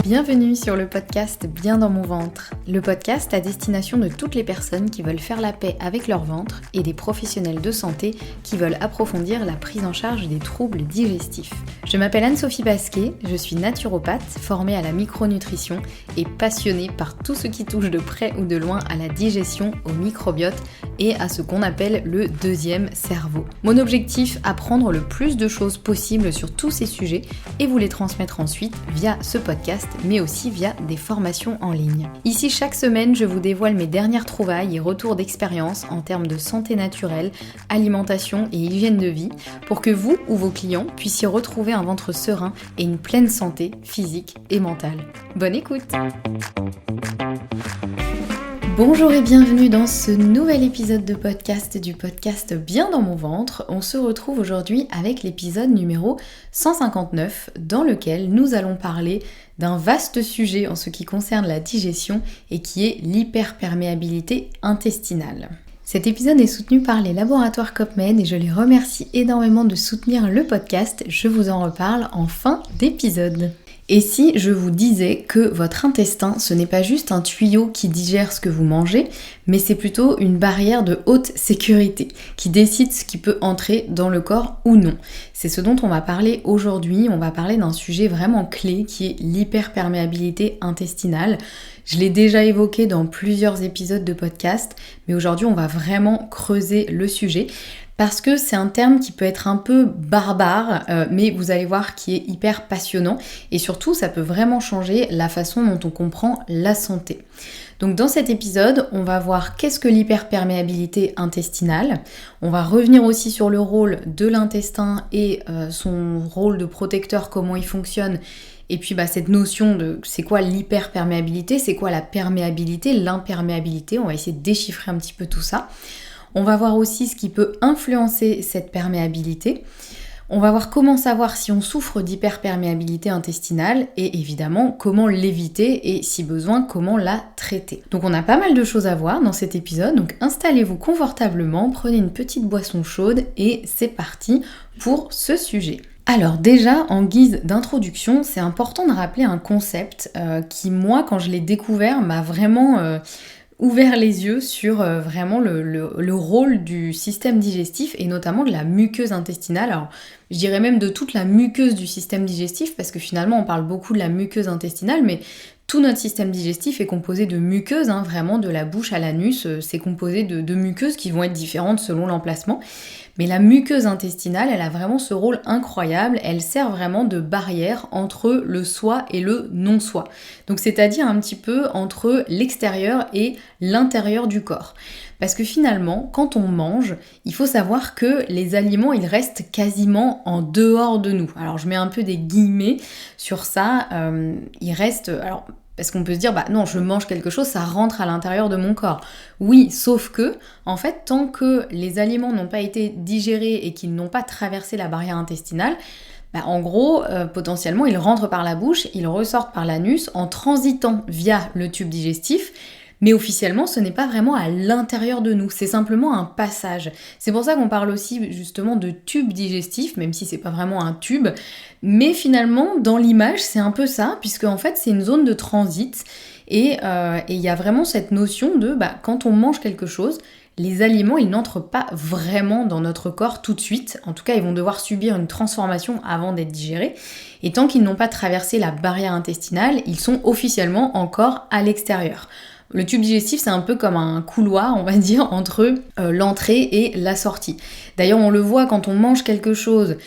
Bienvenue sur le podcast Bien dans mon ventre, le podcast à destination de toutes les personnes qui veulent faire la paix avec leur ventre et des professionnels de santé qui veulent approfondir la prise en charge des troubles digestifs. Je m'appelle Anne-Sophie Basquet, je suis naturopathe, formée à la micronutrition et passionnée par tout ce qui touche de près ou de loin à la digestion, au microbiote et à ce qu'on appelle le deuxième cerveau. Mon objectif, apprendre le plus de choses possibles sur tous ces sujets et vous les transmettre ensuite via ce podcast, mais aussi via des formations en ligne. Ici, chaque semaine, je vous dévoile mes dernières trouvailles et retours d'expérience en termes de santé naturelle, alimentation et hygiène de vie, pour que vous ou vos clients puissiez retrouver un ventre serein et une pleine santé physique et mentale. Bonne écoute! Bonjour et bienvenue dans ce nouvel épisode de podcast du podcast Bien dans mon ventre. On se retrouve aujourd'hui avec l'épisode numéro 159 dans lequel nous allons parler d'un vaste sujet en ce qui concerne la digestion et qui est l'hyperperméabilité intestinale. Cet épisode est soutenu par les laboratoires COPMED et je les remercie énormément de soutenir le podcast. Je vous en reparle en fin d'épisode. Et si je vous disais que votre intestin, ce n'est pas juste un tuyau qui digère ce que vous mangez, mais c'est plutôt une barrière de haute sécurité qui décide ce qui peut entrer dans le corps ou non. C'est ce dont on va parler aujourd'hui. On va parler d'un sujet vraiment clé qui est l'hyperperméabilité intestinale. Je l'ai déjà évoqué dans plusieurs épisodes de podcast, mais aujourd'hui on va vraiment creuser le sujet. Parce que c'est un terme qui peut être un peu barbare, mais vous allez voir qui est hyper passionnant et surtout ça peut vraiment changer la façon dont on comprend la santé. Donc dans cet épisode, on va voir qu'est-ce que l'hyperperméabilité intestinale, on va revenir aussi sur le rôle de l'intestin et son rôle de protecteur, comment il fonctionne. Et puis cette notion de c'est quoi l'hyperperméabilité, c'est quoi la perméabilité, l'imperméabilité, on va essayer de déchiffrer un petit peu tout ça. On va voir aussi ce qui peut influencer cette perméabilité. On va voir comment savoir si on souffre d'hyperperméabilité intestinale et évidemment comment l'éviter et si besoin comment la traiter. Donc on a pas mal de choses à voir dans cet épisode, donc installez-vous confortablement, prenez une petite boisson chaude et c'est parti pour ce sujet. Alors déjà, en guise d'introduction, c'est important de rappeler un concept qui moi quand je l'ai découvert m'a vraiment ouvert les yeux sur vraiment le rôle du système digestif et notamment de la muqueuse intestinale. Alors je dirais même de toute la muqueuse du système digestif parce que finalement on parle beaucoup de la muqueuse intestinale mais tout notre système digestif est composé de muqueuses, vraiment de la bouche à l'anus, c'est composé de muqueuses qui vont être différentes selon l'emplacement. Mais la muqueuse intestinale, elle a vraiment ce rôle incroyable, elle sert vraiment de barrière entre le soi et le non-soi. Donc c'est-à-dire un petit peu entre l'extérieur et l'intérieur du corps. Parce que finalement, quand on mange, il faut savoir que les aliments, ils restent quasiment en dehors de nous. Alors je mets un peu des guillemets sur ça, ils restent... Alors, parce qu'on peut se dire, non, je mange quelque chose, ça rentre à l'intérieur de mon corps. Oui, sauf que, en fait, tant que les aliments n'ont pas été digérés et qu'ils n'ont pas traversé la barrière intestinale, en gros, potentiellement, ils rentrent par la bouche, ils ressortent par l'anus en transitant via le tube digestif. Mais officiellement, ce n'est pas vraiment à l'intérieur de nous, c'est simplement un passage. C'est pour ça qu'on parle aussi justement de tube digestif, même si c'est pas vraiment un tube. Mais finalement, dans l'image, c'est un peu ça, puisque en fait, c'est une zone de transit. Et il y a vraiment cette notion de, quand on mange quelque chose, les aliments, ils n'entrent pas vraiment dans notre corps tout de suite. En tout cas, ils vont devoir subir une transformation avant d'être digérés. Et tant qu'ils n'ont pas traversé la barrière intestinale, ils sont officiellement encore à l'extérieur. Le tube digestif, c'est un peu comme un couloir, on va dire, entre l'entrée et la sortie. D'ailleurs, on le voit quand on mange quelque chose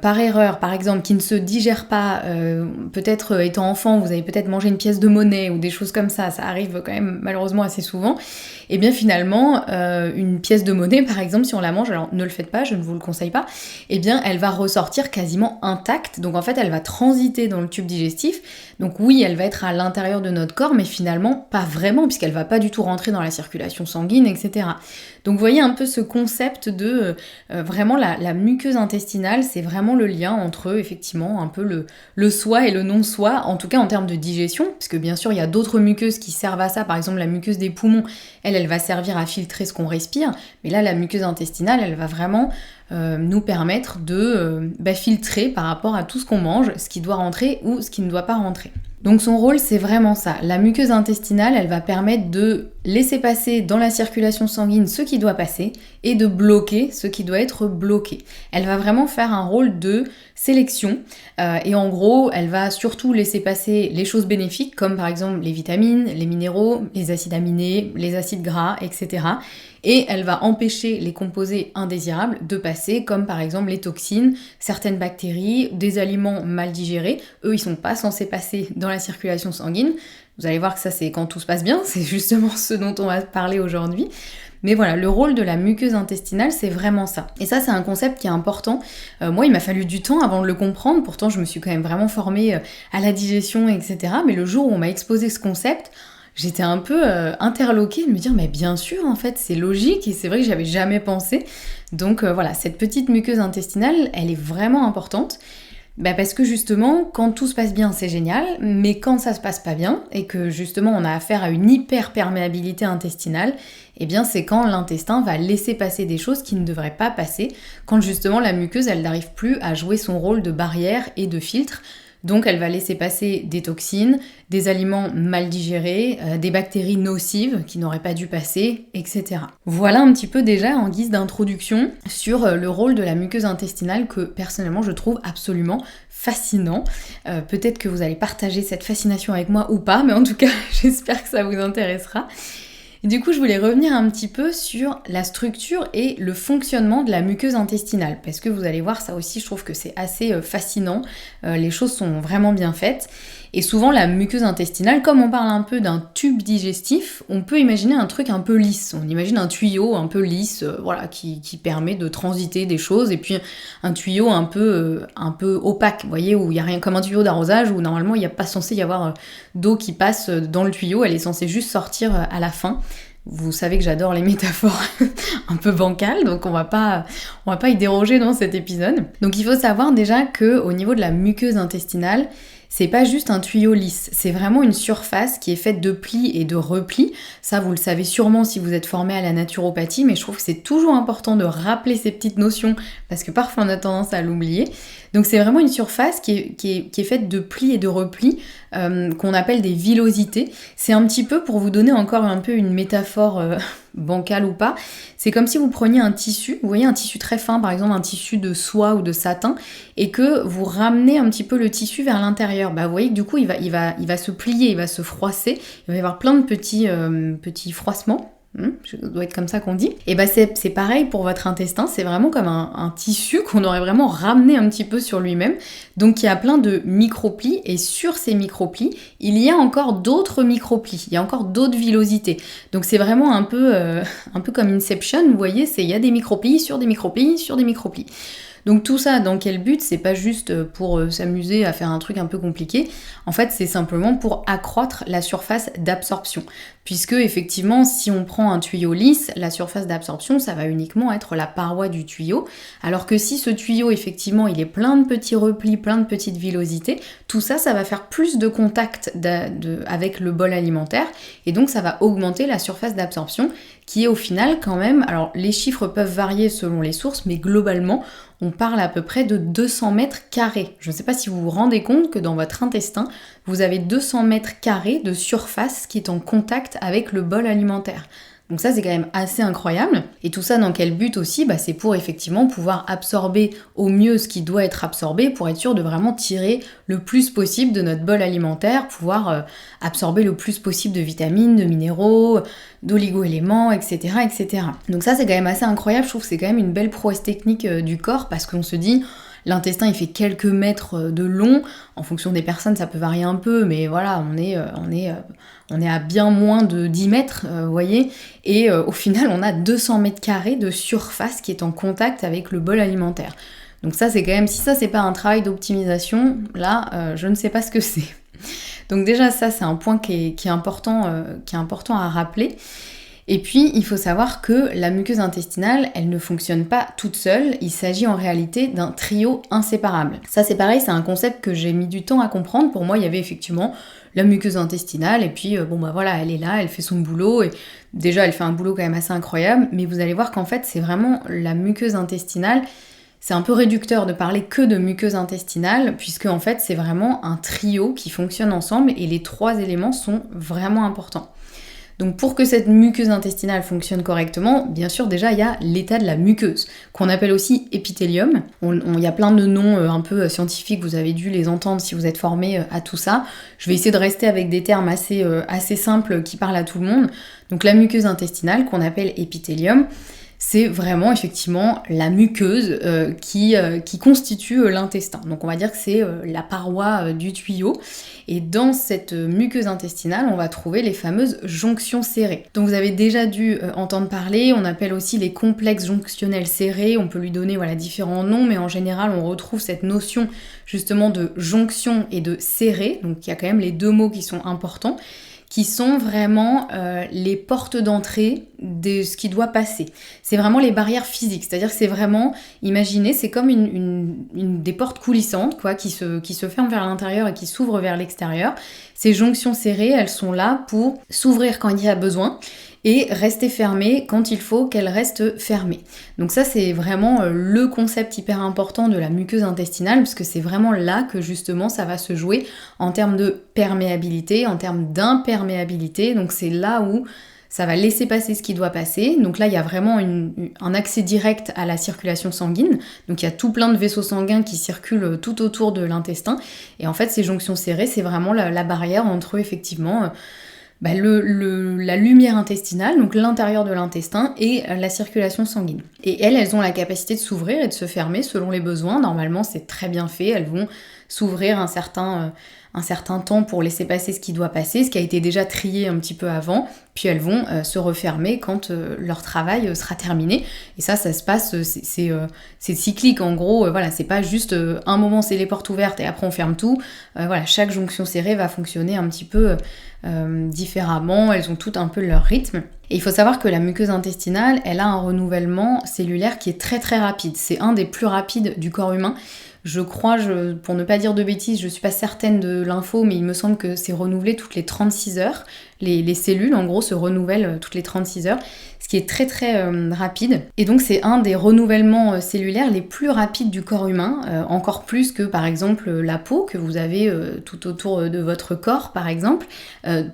par erreur, par exemple, qui ne se digère pas, peut-être étant enfant, vous avez peut-être mangé une pièce de monnaie ou des choses comme ça arrive quand même malheureusement assez souvent. Et bien finalement, une pièce de monnaie, par exemple, si on la mange, alors ne le faites pas, je ne vous le conseille pas, eh bien elle va ressortir quasiment intacte. Donc en fait, elle va transiter dans le tube digestif. Donc oui, elle va être à l'intérieur de notre corps, mais finalement pas vraiment, puisqu'elle va pas du tout rentrer dans la circulation sanguine, etc. Donc vous voyez un peu ce concept de vraiment la muqueuse intestinale, c'est vraiment le lien entre effectivement un peu le soi et le non-soi, en tout cas en termes de digestion, parce que bien sûr il y a d'autres muqueuses qui servent à ça, par exemple la muqueuse des poumons, elle va servir à filtrer ce qu'on respire, mais là la muqueuse intestinale, elle va vraiment nous permettre de filtrer par rapport à tout ce qu'on mange, ce qui doit rentrer ou ce qui ne doit pas rentrer. Donc son rôle, c'est vraiment ça. La muqueuse intestinale, elle va permettre de laisser passer dans la circulation sanguine ce qui doit passer et de bloquer ce qui doit être bloqué. Elle va vraiment faire un rôle de sélection et en gros, elle va surtout laisser passer les choses bénéfiques comme par exemple les vitamines, les minéraux, les acides aminés, les acides gras, etc. Et elle va empêcher les composés indésirables de passer, comme par exemple les toxines, certaines bactéries, des aliments mal digérés. Eux, ils sont pas censés passer dans la circulation sanguine. Vous allez voir que ça, c'est quand tout se passe bien, c'est justement ce dont on va parler aujourd'hui. Mais voilà, le rôle de la muqueuse intestinale, c'est vraiment ça. Et ça, c'est un concept qui est important. Moi, il m'a fallu du temps avant de le comprendre. Pourtant, je me suis quand même vraiment formée à la digestion, etc. Mais le jour où on m'a exposé ce concept, j'étais un peu interloquée de me dire mais bien sûr en fait c'est logique et c'est vrai que j'avais jamais pensé. Donc voilà, cette petite muqueuse intestinale, elle est vraiment importante. Parce que justement, quand tout se passe bien, c'est génial, mais quand ça se passe pas bien, et que justement on a affaire à une hyperperméabilité intestinale, eh bien c'est quand l'intestin va laisser passer des choses qui ne devraient pas passer, quand justement la muqueuse, elle n'arrive plus à jouer son rôle de barrière et de filtre. Donc elle va laisser passer des toxines, des aliments mal digérés, des bactéries nocives qui n'auraient pas dû passer, etc. Voilà un petit peu déjà en guise d'introduction sur le rôle de la muqueuse intestinale que personnellement je trouve absolument fascinant. Peut-être que vous allez partager cette fascination avec moi ou pas, mais en tout cas j'espère que ça vous intéressera. Et du coup, je voulais revenir un petit peu sur la structure et le fonctionnement de la muqueuse intestinale, parce que vous allez voir, ça aussi, je trouve que c'est assez fascinant. Les choses sont vraiment bien faites. Et souvent, la muqueuse intestinale, comme on parle un peu d'un tube digestif, on peut imaginer un truc un peu lisse. On imagine un tuyau un peu lisse, qui permet de transiter des choses, et puis un tuyau un peu opaque, vous voyez, où il n'y a rien comme un tuyau d'arrosage, où normalement il n'y a pas censé y avoir d'eau qui passe dans le tuyau, elle est censée juste sortir à la fin. Vous savez que j'adore les métaphores un peu bancales, donc on va pas y déroger dans cet épisode. Donc il faut savoir déjà que au niveau de la muqueuse intestinale, c'est pas juste un tuyau lisse, c'est vraiment une surface qui est faite de plis et de replis. Ça, vous le savez sûrement si vous êtes formé à la naturopathie, mais je trouve que c'est toujours important de rappeler ces petites notions parce que parfois on a tendance à l'oublier. Donc c'est vraiment une surface qui est faite de plis et de replis qu'on appelle des villosités. C'est un petit peu, pour vous donner encore un peu une métaphore bancale ou pas, c'est comme si vous preniez un tissu, vous voyez un tissu très fin, par exemple un tissu de soie ou de satin, et que vous ramenez un petit peu le tissu vers l'intérieur. Vous voyez que du coup il va se plier, il va se froisser, il va y avoir plein de petits froissements. Ça doit être comme ça qu'on dit. Et c'est pareil pour votre intestin, c'est vraiment comme un tissu qu'on aurait vraiment ramené un petit peu sur lui-même. Donc il y a plein de microplis, et sur ces microplis, il y a encore d'autres microplis, il y a encore d'autres villosités. Donc c'est vraiment un peu comme Inception, vous voyez, il y a des microplis sur des microplis sur des microplis. Donc tout ça, dans quel but? C'est pas juste pour s'amuser à faire un truc un peu compliqué. En fait, c'est simplement pour accroître la surface d'absorption. Puisque effectivement, si on prend un tuyau lisse, la surface d'absorption, ça va uniquement être la paroi du tuyau. Alors que si ce tuyau, effectivement, il est plein de petits replis, plein de petites villosités, tout ça, ça va faire plus de contact avec le bol alimentaire. Et donc, ça va augmenter la surface d'absorption, qui est au final quand même... Alors, les chiffres peuvent varier selon les sources, mais globalement, on parle à peu près de 200 mètres carrés. Je ne sais pas si vous vous rendez compte que dans votre intestin, vous avez 200 mètres carrés de surface qui est en contact avec le bol alimentaire. Donc ça, c'est quand même assez incroyable. Et tout ça, dans quel but aussi? C'est pour effectivement pouvoir absorber au mieux ce qui doit être absorbé, pour être sûr de vraiment tirer le plus possible de notre bol alimentaire, pouvoir absorber le plus possible de vitamines, de minéraux, d'oligo-éléments, etc., etc. Donc ça, c'est quand même assez incroyable. Je trouve que c'est quand même une belle prouesse technique du corps, parce qu'on se dit... L'intestin, il fait quelques mètres de long. En fonction des personnes, ça peut varier un peu, mais voilà, on est à bien moins de 10 mètres, vous voyez. Et au final, on a 200 mètres carrés de surface qui est en contact avec le bol alimentaire. Donc ça, c'est quand même, si ça, c'est pas un travail d'optimisation, là, je ne sais pas ce que c'est. Donc déjà, ça, c'est un point qui est important à rappeler. Et puis, il faut savoir que la muqueuse intestinale, elle ne fonctionne pas toute seule, il s'agit en réalité d'un trio inséparable. Ça c'est pareil, c'est un concept que j'ai mis du temps à comprendre. Pour moi, il y avait effectivement la muqueuse intestinale, et puis voilà, elle est là, elle fait son boulot, et déjà elle fait un boulot quand même assez incroyable, mais vous allez voir qu'en fait c'est vraiment la muqueuse intestinale. C'est un peu réducteur de parler que de muqueuse intestinale, puisque en fait c'est vraiment un trio qui fonctionne ensemble, et les 3 éléments sont vraiment importants. Donc pour que cette muqueuse intestinale fonctionne correctement, bien sûr déjà il y a l'état de la muqueuse, qu'on appelle aussi épithélium. Il y a plein de noms un peu scientifiques, vous avez dû les entendre si vous êtes formé à tout ça. Je vais essayer de rester avec des termes assez simples qui parlent à tout le monde. Donc la muqueuse intestinale, qu'on appelle épithélium, c'est vraiment effectivement la muqueuse qui constitue l'intestin. Donc on va dire que c'est la paroi du tuyau. Et dans cette muqueuse intestinale, on va trouver les fameuses jonctions serrées. Donc vous avez déjà dû entendre parler, on appelle aussi les complexes jonctionnels serrés, on peut lui donner différents noms, mais en général on retrouve cette notion justement de jonction et de serré, donc il y a quand même les 2 mots qui sont importants, qui sont vraiment les portes d'entrée de ce qui doit passer. C'est vraiment les barrières physiques, c'est-à-dire que c'est vraiment, imaginez, c'est comme des portes coulissantes qui se ferment vers l'intérieur et qui s'ouvrent vers l'extérieur. Ces jonctions serrées, elles sont là pour s'ouvrir quand il y a besoin et rester fermées quand il faut qu'elles restent fermées. Donc ça c'est vraiment le concept hyper important de la muqueuse intestinale, parce que c'est vraiment là que justement ça va se jouer en termes de perméabilité, en termes d'imperméabilité, donc c'est là où ça va laisser passer ce qui doit passer. Donc là, il y a vraiment un accès direct à la circulation sanguine. Donc il y a tout plein de vaisseaux sanguins qui circulent tout autour de l'intestin. Et en fait, ces jonctions serrées, c'est vraiment la barrière entre effectivement la lumière intestinale, donc l'intérieur de l'intestin, et la circulation sanguine. Et elles ont la capacité de s'ouvrir et de se fermer selon les besoins. Normalement, c'est très bien fait. Elles vont s'ouvrir un certain temps pour laisser passer ce qui doit passer, ce qui a été déjà trié un petit peu avant, puis elles vont se refermer quand leur travail sera terminé. Et ça se passe, c'est cyclique en gros, c'est pas juste un moment c'est les portes ouvertes et après on ferme tout. Chaque jonction serrée va fonctionner un petit peu différemment, elles ont toutes un peu leur rythme. Et il faut savoir que la muqueuse intestinale, elle a un renouvellement cellulaire qui est très très rapide. C'est un des plus rapides du corps humain. Je crois, pour ne pas dire de bêtises, je suis pas certaine de l'info, mais il me semble que c'est renouvelé toutes les 36 heures. Les cellules, en gros, se renouvellent toutes les 36 heures, ce qui est très très rapide. Et donc c'est un des renouvellements cellulaires les plus rapides du corps humain, encore plus que par exemple la peau que vous avez tout autour de votre corps, par exemple.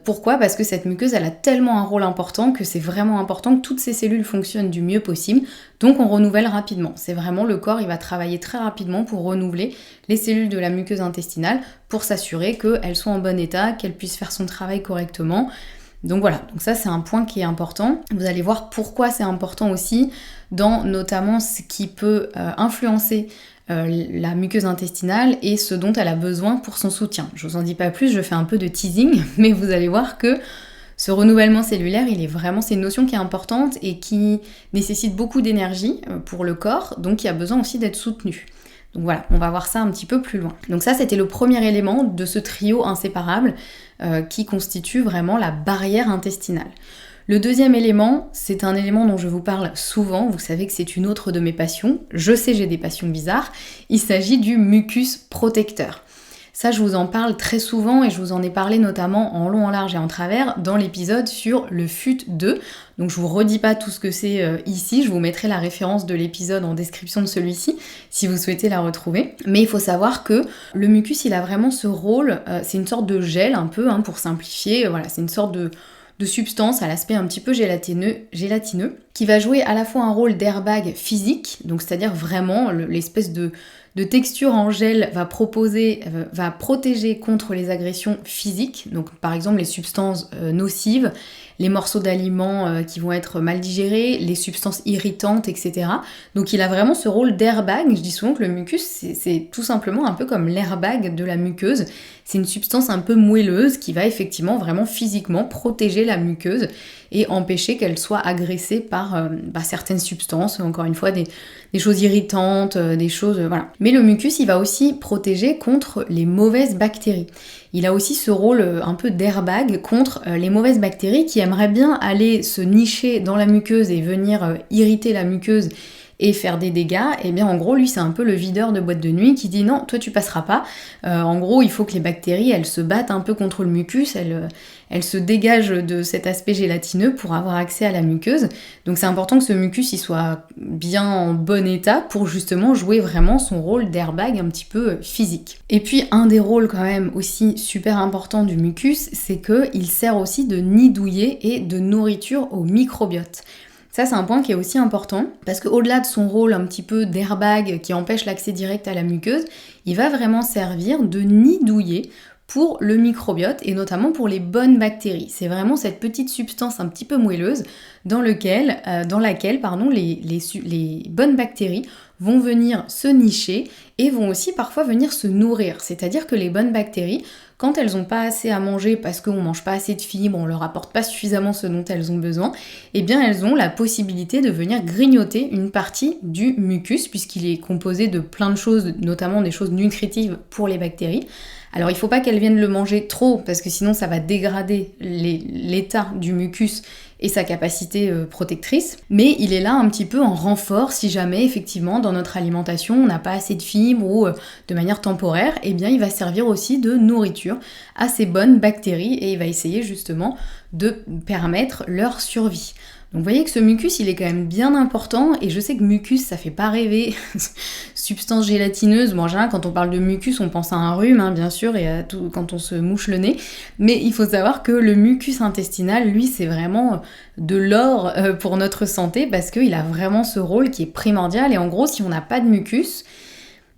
Pourquoi ? Parce que cette muqueuse, elle a tellement un rôle important que c'est vraiment important que toutes ces cellules fonctionnent du mieux possible. Donc on renouvelle rapidement. C'est vraiment le corps, il va travailler très rapidement pour renouveler les cellules de la muqueuse intestinale pour s'assurer qu'elles soient en bon état, qu'elles puissent faire son travail correctement. Donc voilà, donc ça c'est un point qui est important. Vous allez voir pourquoi c'est important aussi dans notamment ce qui peut influencer la muqueuse intestinale et ce dont elle a besoin pour son soutien. Je vous en dis pas plus, je fais un peu de teasing, mais vous allez voir que ce renouvellement cellulaire, c'est une notion qui est importante et qui nécessite beaucoup d'énergie pour le corps, donc il y a besoin aussi d'être soutenu. Donc voilà, on va voir ça un petit peu plus loin. Donc ça, c'était le premier élément de ce trio inséparable qui constitue vraiment la barrière intestinale. Le deuxième élément, c'est un élément dont je vous parle souvent, vous savez que c'est une autre de mes passions, je sais j'ai des passions bizarres, il s'agit du mucus protecteur. Ça, je vous en parle très souvent et je vous en ai parlé notamment en long, en large et en travers dans l'épisode sur le FUT2. Donc je vous redis pas tout ce que c'est ici, je vous mettrai la référence de l'épisode en description de celui-ci si vous souhaitez la retrouver. Mais il faut savoir que le mucus, il a vraiment ce rôle, c'est une sorte de gel un peu, pour simplifier, c'est une sorte de substance à l'aspect un petit peu gélatineux, qui va jouer à la fois un rôle d'airbag physique, donc c'est-à-dire vraiment l'espèce de texture en gel va protéger contre les agressions physiques, donc par exemple les substances nocives, les morceaux d'aliments qui vont être mal digérés, les substances irritantes, etc. Donc il a vraiment ce rôle d'airbag. Je dis souvent que le mucus, c'est tout simplement un peu comme l'airbag de la muqueuse. C'est une substance un peu moelleuse qui va effectivement vraiment physiquement protéger la muqueuse et empêcher qu'elle soit agressée par certaines substances, encore une fois des choses irritantes, des choses... voilà. Mais le mucus, il va aussi protéger contre les mauvaises bactéries. Il a aussi ce rôle un peu d'airbag contre les mauvaises bactéries qui aimerait bien aller se nicher dans la muqueuse et venir irriter la muqueuse et faire des dégâts, et bien en gros lui c'est un peu le videur de boîte de nuit qui dit non, toi tu passeras pas. En gros il faut que les bactéries elles se battent un peu contre le mucus, elles se dégagent de cet aspect gélatineux pour avoir accès à la muqueuse. Donc c'est important que ce mucus il soit bien en bon état pour justement jouer vraiment son rôle d'airbag un petit peu physique. Et puis un des rôles quand même aussi super important du mucus, c'est qu'il sert aussi de nid douillet et de nourriture au microbiote. Ça, c'est un point qui est aussi important, parce qu'au-delà de son rôle un petit peu d'airbag qui empêche l'accès direct à la muqueuse, il va vraiment servir de nid douillet pour le microbiote, et notamment pour les bonnes bactéries. C'est vraiment cette petite substance un petit peu moelleuse dans laquelle les bonnes bactéries vont venir se nicher et vont aussi parfois venir se nourrir. C'est-à-dire que les bonnes bactéries, quand elles n'ont pas assez à manger parce qu'on ne mange pas assez de fibres, on leur apporte pas suffisamment ce dont elles ont besoin, eh bien elles ont la possibilité de venir grignoter une partie du mucus, puisqu'il est composé de plein de choses, notamment des choses nutritives pour les bactéries. Alors il ne faut pas qu'elles viennent le manger trop, parce que sinon ça va dégrader l'état du mucus et sa capacité protectrice, mais il est là un petit peu en renfort si jamais effectivement dans notre alimentation on n'a pas assez de fibres ou de manière temporaire, eh bien il va servir aussi de nourriture à ces bonnes bactéries et il va essayer justement de permettre leur survie. Donc vous voyez que ce mucus, il est quand même bien important, et je sais que mucus, ça fait pas rêver, substance gélatineuse. Bon, en général, quand on parle de mucus, on pense à un rhume, hein, bien sûr, et à tout quand on se mouche le nez, mais il faut savoir que le mucus intestinal, lui, c'est vraiment de l'or pour notre santé, parce qu'il a vraiment ce rôle qui est primordial, et en gros, si on n'a pas de mucus,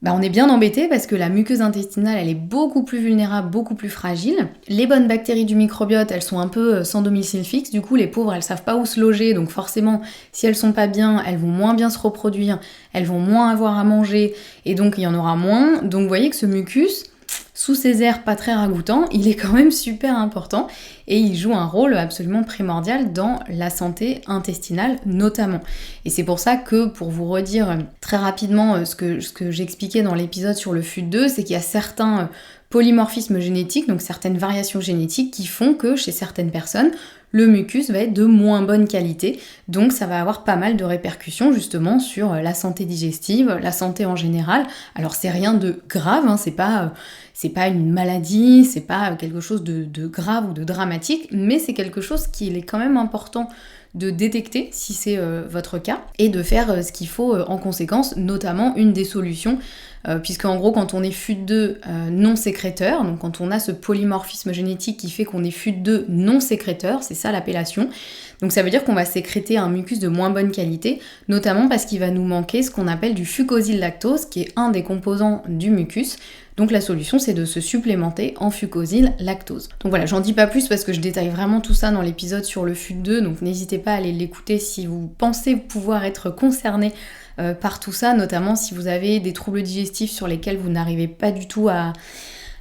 on est bien embêté parce que la muqueuse intestinale, elle est beaucoup plus vulnérable, beaucoup plus fragile. Les bonnes bactéries du microbiote, elles sont un peu sans domicile fixe, du coup les pauvres, elles savent pas où se loger, donc forcément, si elles sont pas bien, elles vont moins bien se reproduire, elles vont moins avoir à manger, et donc il y en aura moins. Donc vous voyez que ce mucus, sous ces airs pas très ragoûtants, il est quand même super important et il joue un rôle absolument primordial dans la santé intestinale notamment. Et c'est pour ça que, pour vous redire très rapidement ce que j'expliquais dans l'épisode sur le FUT2, c'est qu'il y a certains polymorphismes génétiques, donc certaines variations génétiques qui font que chez certaines personnes, le mucus va être de moins bonne qualité, donc ça va avoir pas mal de répercussions justement sur la santé digestive, la santé en général. Alors c'est rien de grave, hein, c'est pas une maladie, c'est pas quelque chose de grave ou de dramatique, mais c'est quelque chose qu'il est quand même important de détecter si c'est votre cas, et de faire ce qu'il faut en conséquence, notamment une des solutions, puisque en gros quand on est FUT2 non sécréteur, donc quand on a ce polymorphisme génétique qui fait qu'on est FUT2 non sécréteur, c'est ça l'appellation, donc ça veut dire qu'on va sécréter un mucus de moins bonne qualité, notamment parce qu'il va nous manquer ce qu'on appelle du fucosyl-lactose, qui est un des composants du mucus. Donc la solution, c'est de se supplémenter en fucosyl-lactose. Donc voilà, j'en dis pas plus parce que je détaille vraiment tout ça dans l'épisode sur le FUT2, donc n'hésitez pas à aller l'écouter si vous pensez pouvoir être concerné par tout ça, notamment si vous avez des troubles digestifs sur lesquels vous n'arrivez pas du tout à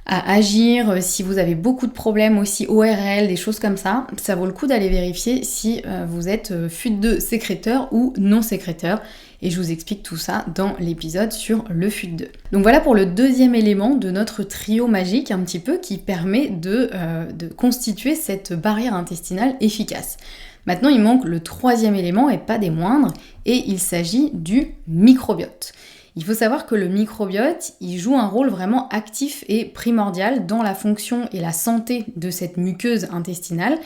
agir, si vous avez beaucoup de problèmes aussi ORL, des choses comme ça, ça vaut le coup d'aller vérifier si vous êtes FUT2 sécréteur ou non sécréteur. Et je vous explique tout ça dans l'épisode sur le FUT2. Donc voilà pour le deuxième élément de notre trio magique un petit peu qui permet de constituer cette barrière intestinale efficace. Maintenant il manque le troisième élément et pas des moindres, et il s'agit du microbiote. Il faut savoir que le microbiote, il joue un rôle vraiment actif et primordial dans la fonction et la santé de cette muqueuse intestinale.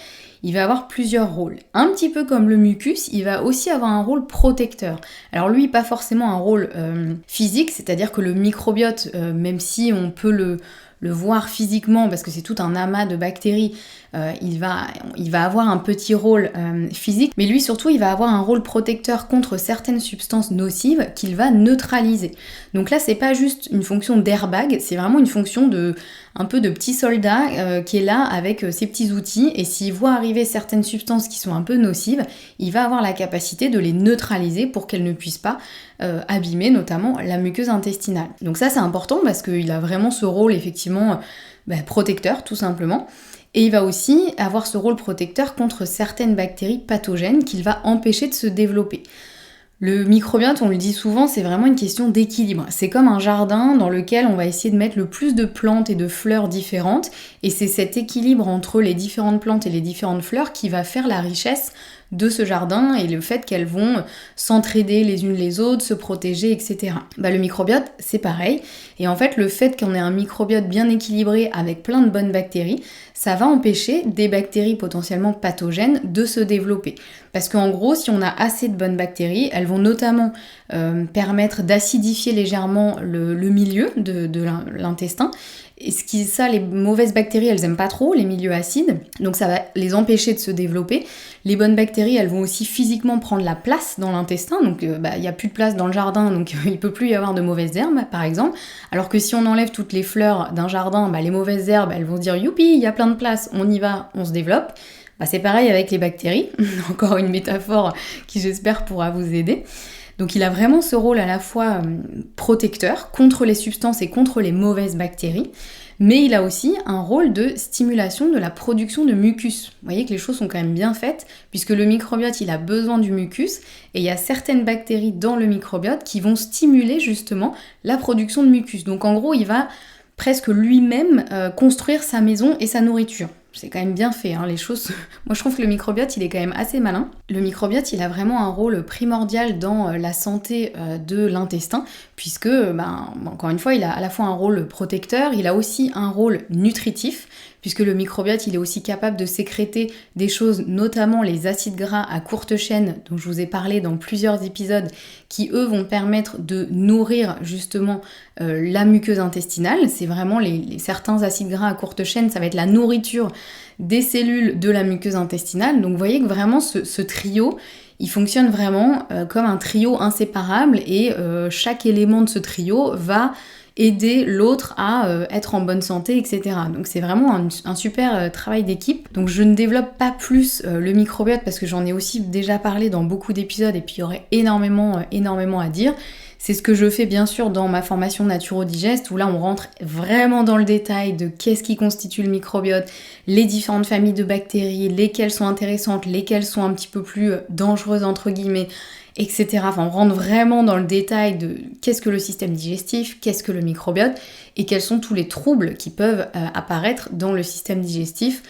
Il va avoir plusieurs rôles. Un petit peu comme le mucus, il va aussi avoir un rôle protecteur. Alors lui, pas forcément un rôle physique, c'est-à-dire que le microbiote, même si on peut le voir physiquement, parce que c'est tout un amas de bactéries, il va avoir un petit rôle physique, mais lui surtout il va avoir un rôle protecteur contre certaines substances nocives qu'il va neutraliser. Donc là c'est pas juste une fonction d'airbag, c'est vraiment une fonction un peu de petit soldat qui est là avec ses petits outils, et s'il voit arriver certaines substances qui sont un peu nocives, il va avoir la capacité de les neutraliser pour qu'elles ne puissent pas abîmer notamment la muqueuse intestinale. Donc ça c'est important parce qu'il a vraiment ce rôle effectivement protecteur tout simplement. Et il va aussi avoir ce rôle protecteur contre certaines bactéries pathogènes qu'il va empêcher de se développer. Le microbiote, on le dit souvent, c'est vraiment une question d'équilibre. C'est comme un jardin dans lequel on va essayer de mettre le plus de plantes et de fleurs différentes, et c'est cet équilibre entre les différentes plantes et les différentes fleurs qui va faire la richesse de ce jardin et le fait qu'elles vont s'entraider les unes les autres, se protéger, etc. Le microbiote, c'est pareil. Et en fait, le fait qu'on ait un microbiote bien équilibré avec plein de bonnes bactéries, ça va empêcher des bactéries potentiellement pathogènes de se développer. Parce qu'en gros, si on a assez de bonnes bactéries, elles vont notamment permettre d'acidifier légèrement le milieu de l'intestin. Et les mauvaises bactéries, elles aiment pas trop les milieux acides, donc ça va les empêcher de se développer. Les bonnes bactéries, elles vont aussi physiquement prendre la place dans l'intestin, donc il n'y a plus de place dans le jardin, donc il peut plus y avoir de mauvaises herbes, par exemple. Alors que si on enlève toutes les fleurs d'un jardin, les mauvaises herbes, elles vont se dire « Youpi, il y a plein de place, on y va, on se développe ». C'est pareil avec les bactéries, encore une métaphore qui j'espère pourra vous aider. Donc il a vraiment ce rôle à la fois protecteur contre les substances et contre les mauvaises bactéries, mais il a aussi un rôle de stimulation de la production de mucus. Vous voyez que les choses sont quand même bien faites, puisque le microbiote, il a besoin du mucus, et il y a certaines bactéries dans le microbiote qui vont stimuler justement la production de mucus. Donc en gros, il va presque lui-même construire sa maison et sa nourriture. C'est quand même bien fait, les choses... Moi, je trouve que le microbiote, il est quand même assez malin. Le microbiote, il a vraiment un rôle primordial dans la santé de l'intestin, puisque, encore une fois, il a à la fois un rôle protecteur, il a aussi un rôle nutritif, puisque le microbiote, il est aussi capable de sécréter des choses, notamment les acides gras à courte chaîne, dont je vous ai parlé dans plusieurs épisodes, qui, eux, vont permettre de nourrir, justement, la muqueuse intestinale. C'est vraiment certains acides gras à courte chaîne, ça va être la nourriture des cellules de la muqueuse intestinale. Donc vous voyez que vraiment ce trio, il fonctionne vraiment comme un trio inséparable et chaque élément de ce trio va aider l'autre à être en bonne santé, etc. Donc c'est vraiment un super travail d'équipe. Donc je ne développe pas plus le microbiote parce que j'en ai aussi déjà parlé dans beaucoup d'épisodes et puis il y aurait énormément à dire. C'est ce que je fais bien sûr dans ma formation Naturo-Digest, où là on rentre vraiment dans le détail de qu'est-ce qui constitue le microbiote, les différentes familles de bactéries, lesquelles sont intéressantes, lesquelles sont un petit peu plus dangereuses entre guillemets, etc. Enfin, on rentre vraiment dans le détail de qu'est-ce que le système digestif, qu'est-ce que le microbiote, et quels sont tous les troubles qui peuvent apparaître dans le système digestif,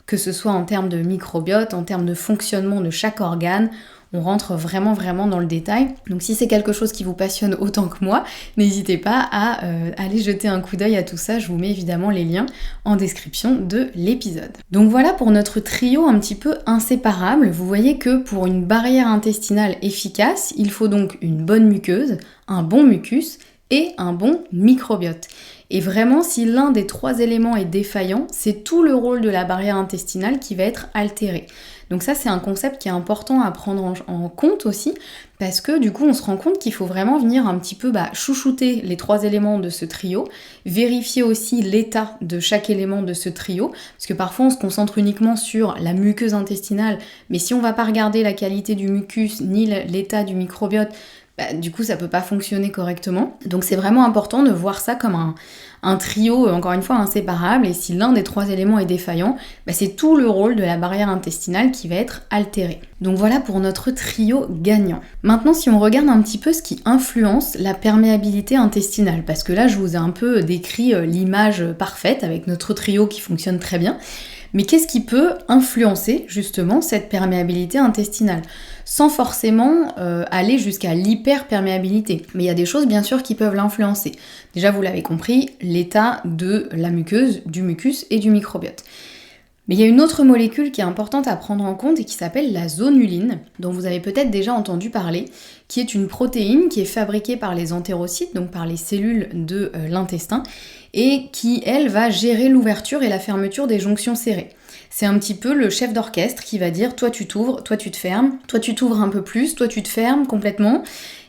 que ce soit en termes de microbiote, en termes de fonctionnement de chaque organe. On rentre vraiment dans le détail. Donc si c'est quelque chose qui vous passionne autant que moi, n'hésitez pas à aller jeter un coup d'œil à tout ça. Je vous mets évidemment les liens en description de l'épisode. Donc voilà pour notre trio un petit peu inséparable. Vous voyez que pour une barrière intestinale efficace, il faut donc une bonne muqueuse, un bon mucus et un bon microbiote. Et vraiment, si l'un des trois éléments est défaillant, c'est tout le rôle de la barrière intestinale qui va être altéré. Donc ça, c'est un concept qui est important à prendre en compte aussi, parce que du coup, on se rend compte qu'il faut vraiment venir un petit peu chouchouter les trois éléments de ce trio, vérifier aussi l'état de chaque élément de ce trio, parce que parfois, on se concentre uniquement sur la muqueuse intestinale, mais si on va pas regarder la qualité du mucus ni l'état du microbiote, du coup ça peut pas fonctionner correctement. Donc c'est vraiment important de voir ça comme un trio, encore une fois, inséparable, et si l'un des trois éléments est défaillant, c'est tout le rôle de la barrière intestinale qui va être altéré. Donc voilà pour notre trio gagnant. Maintenant, si on regarde un petit peu ce qui influence la perméabilité intestinale, parce que là je vous ai un peu décrit l'image parfaite avec notre trio qui fonctionne très bien, mais qu'est-ce qui peut influencer justement cette perméabilité intestinale sans forcément aller jusqu'à l'hyperperméabilité. Mais il y a des choses bien sûr qui peuvent l'influencer. Déjà vous l'avez compris, l'état de la muqueuse, du mucus et du microbiote. Mais il y a une autre molécule qui est importante à prendre en compte et qui s'appelle la zonuline, dont vous avez peut-être déjà entendu parler, qui est une protéine qui est fabriquée par les entérocytes, donc par les cellules de l'intestin, et qui, elle, va gérer l'ouverture et la fermeture des jonctions serrées. C'est un petit peu le chef d'orchestre qui va dire toi tu t'ouvres, toi tu te fermes, toi tu t'ouvres un peu plus, toi tu te fermes complètement.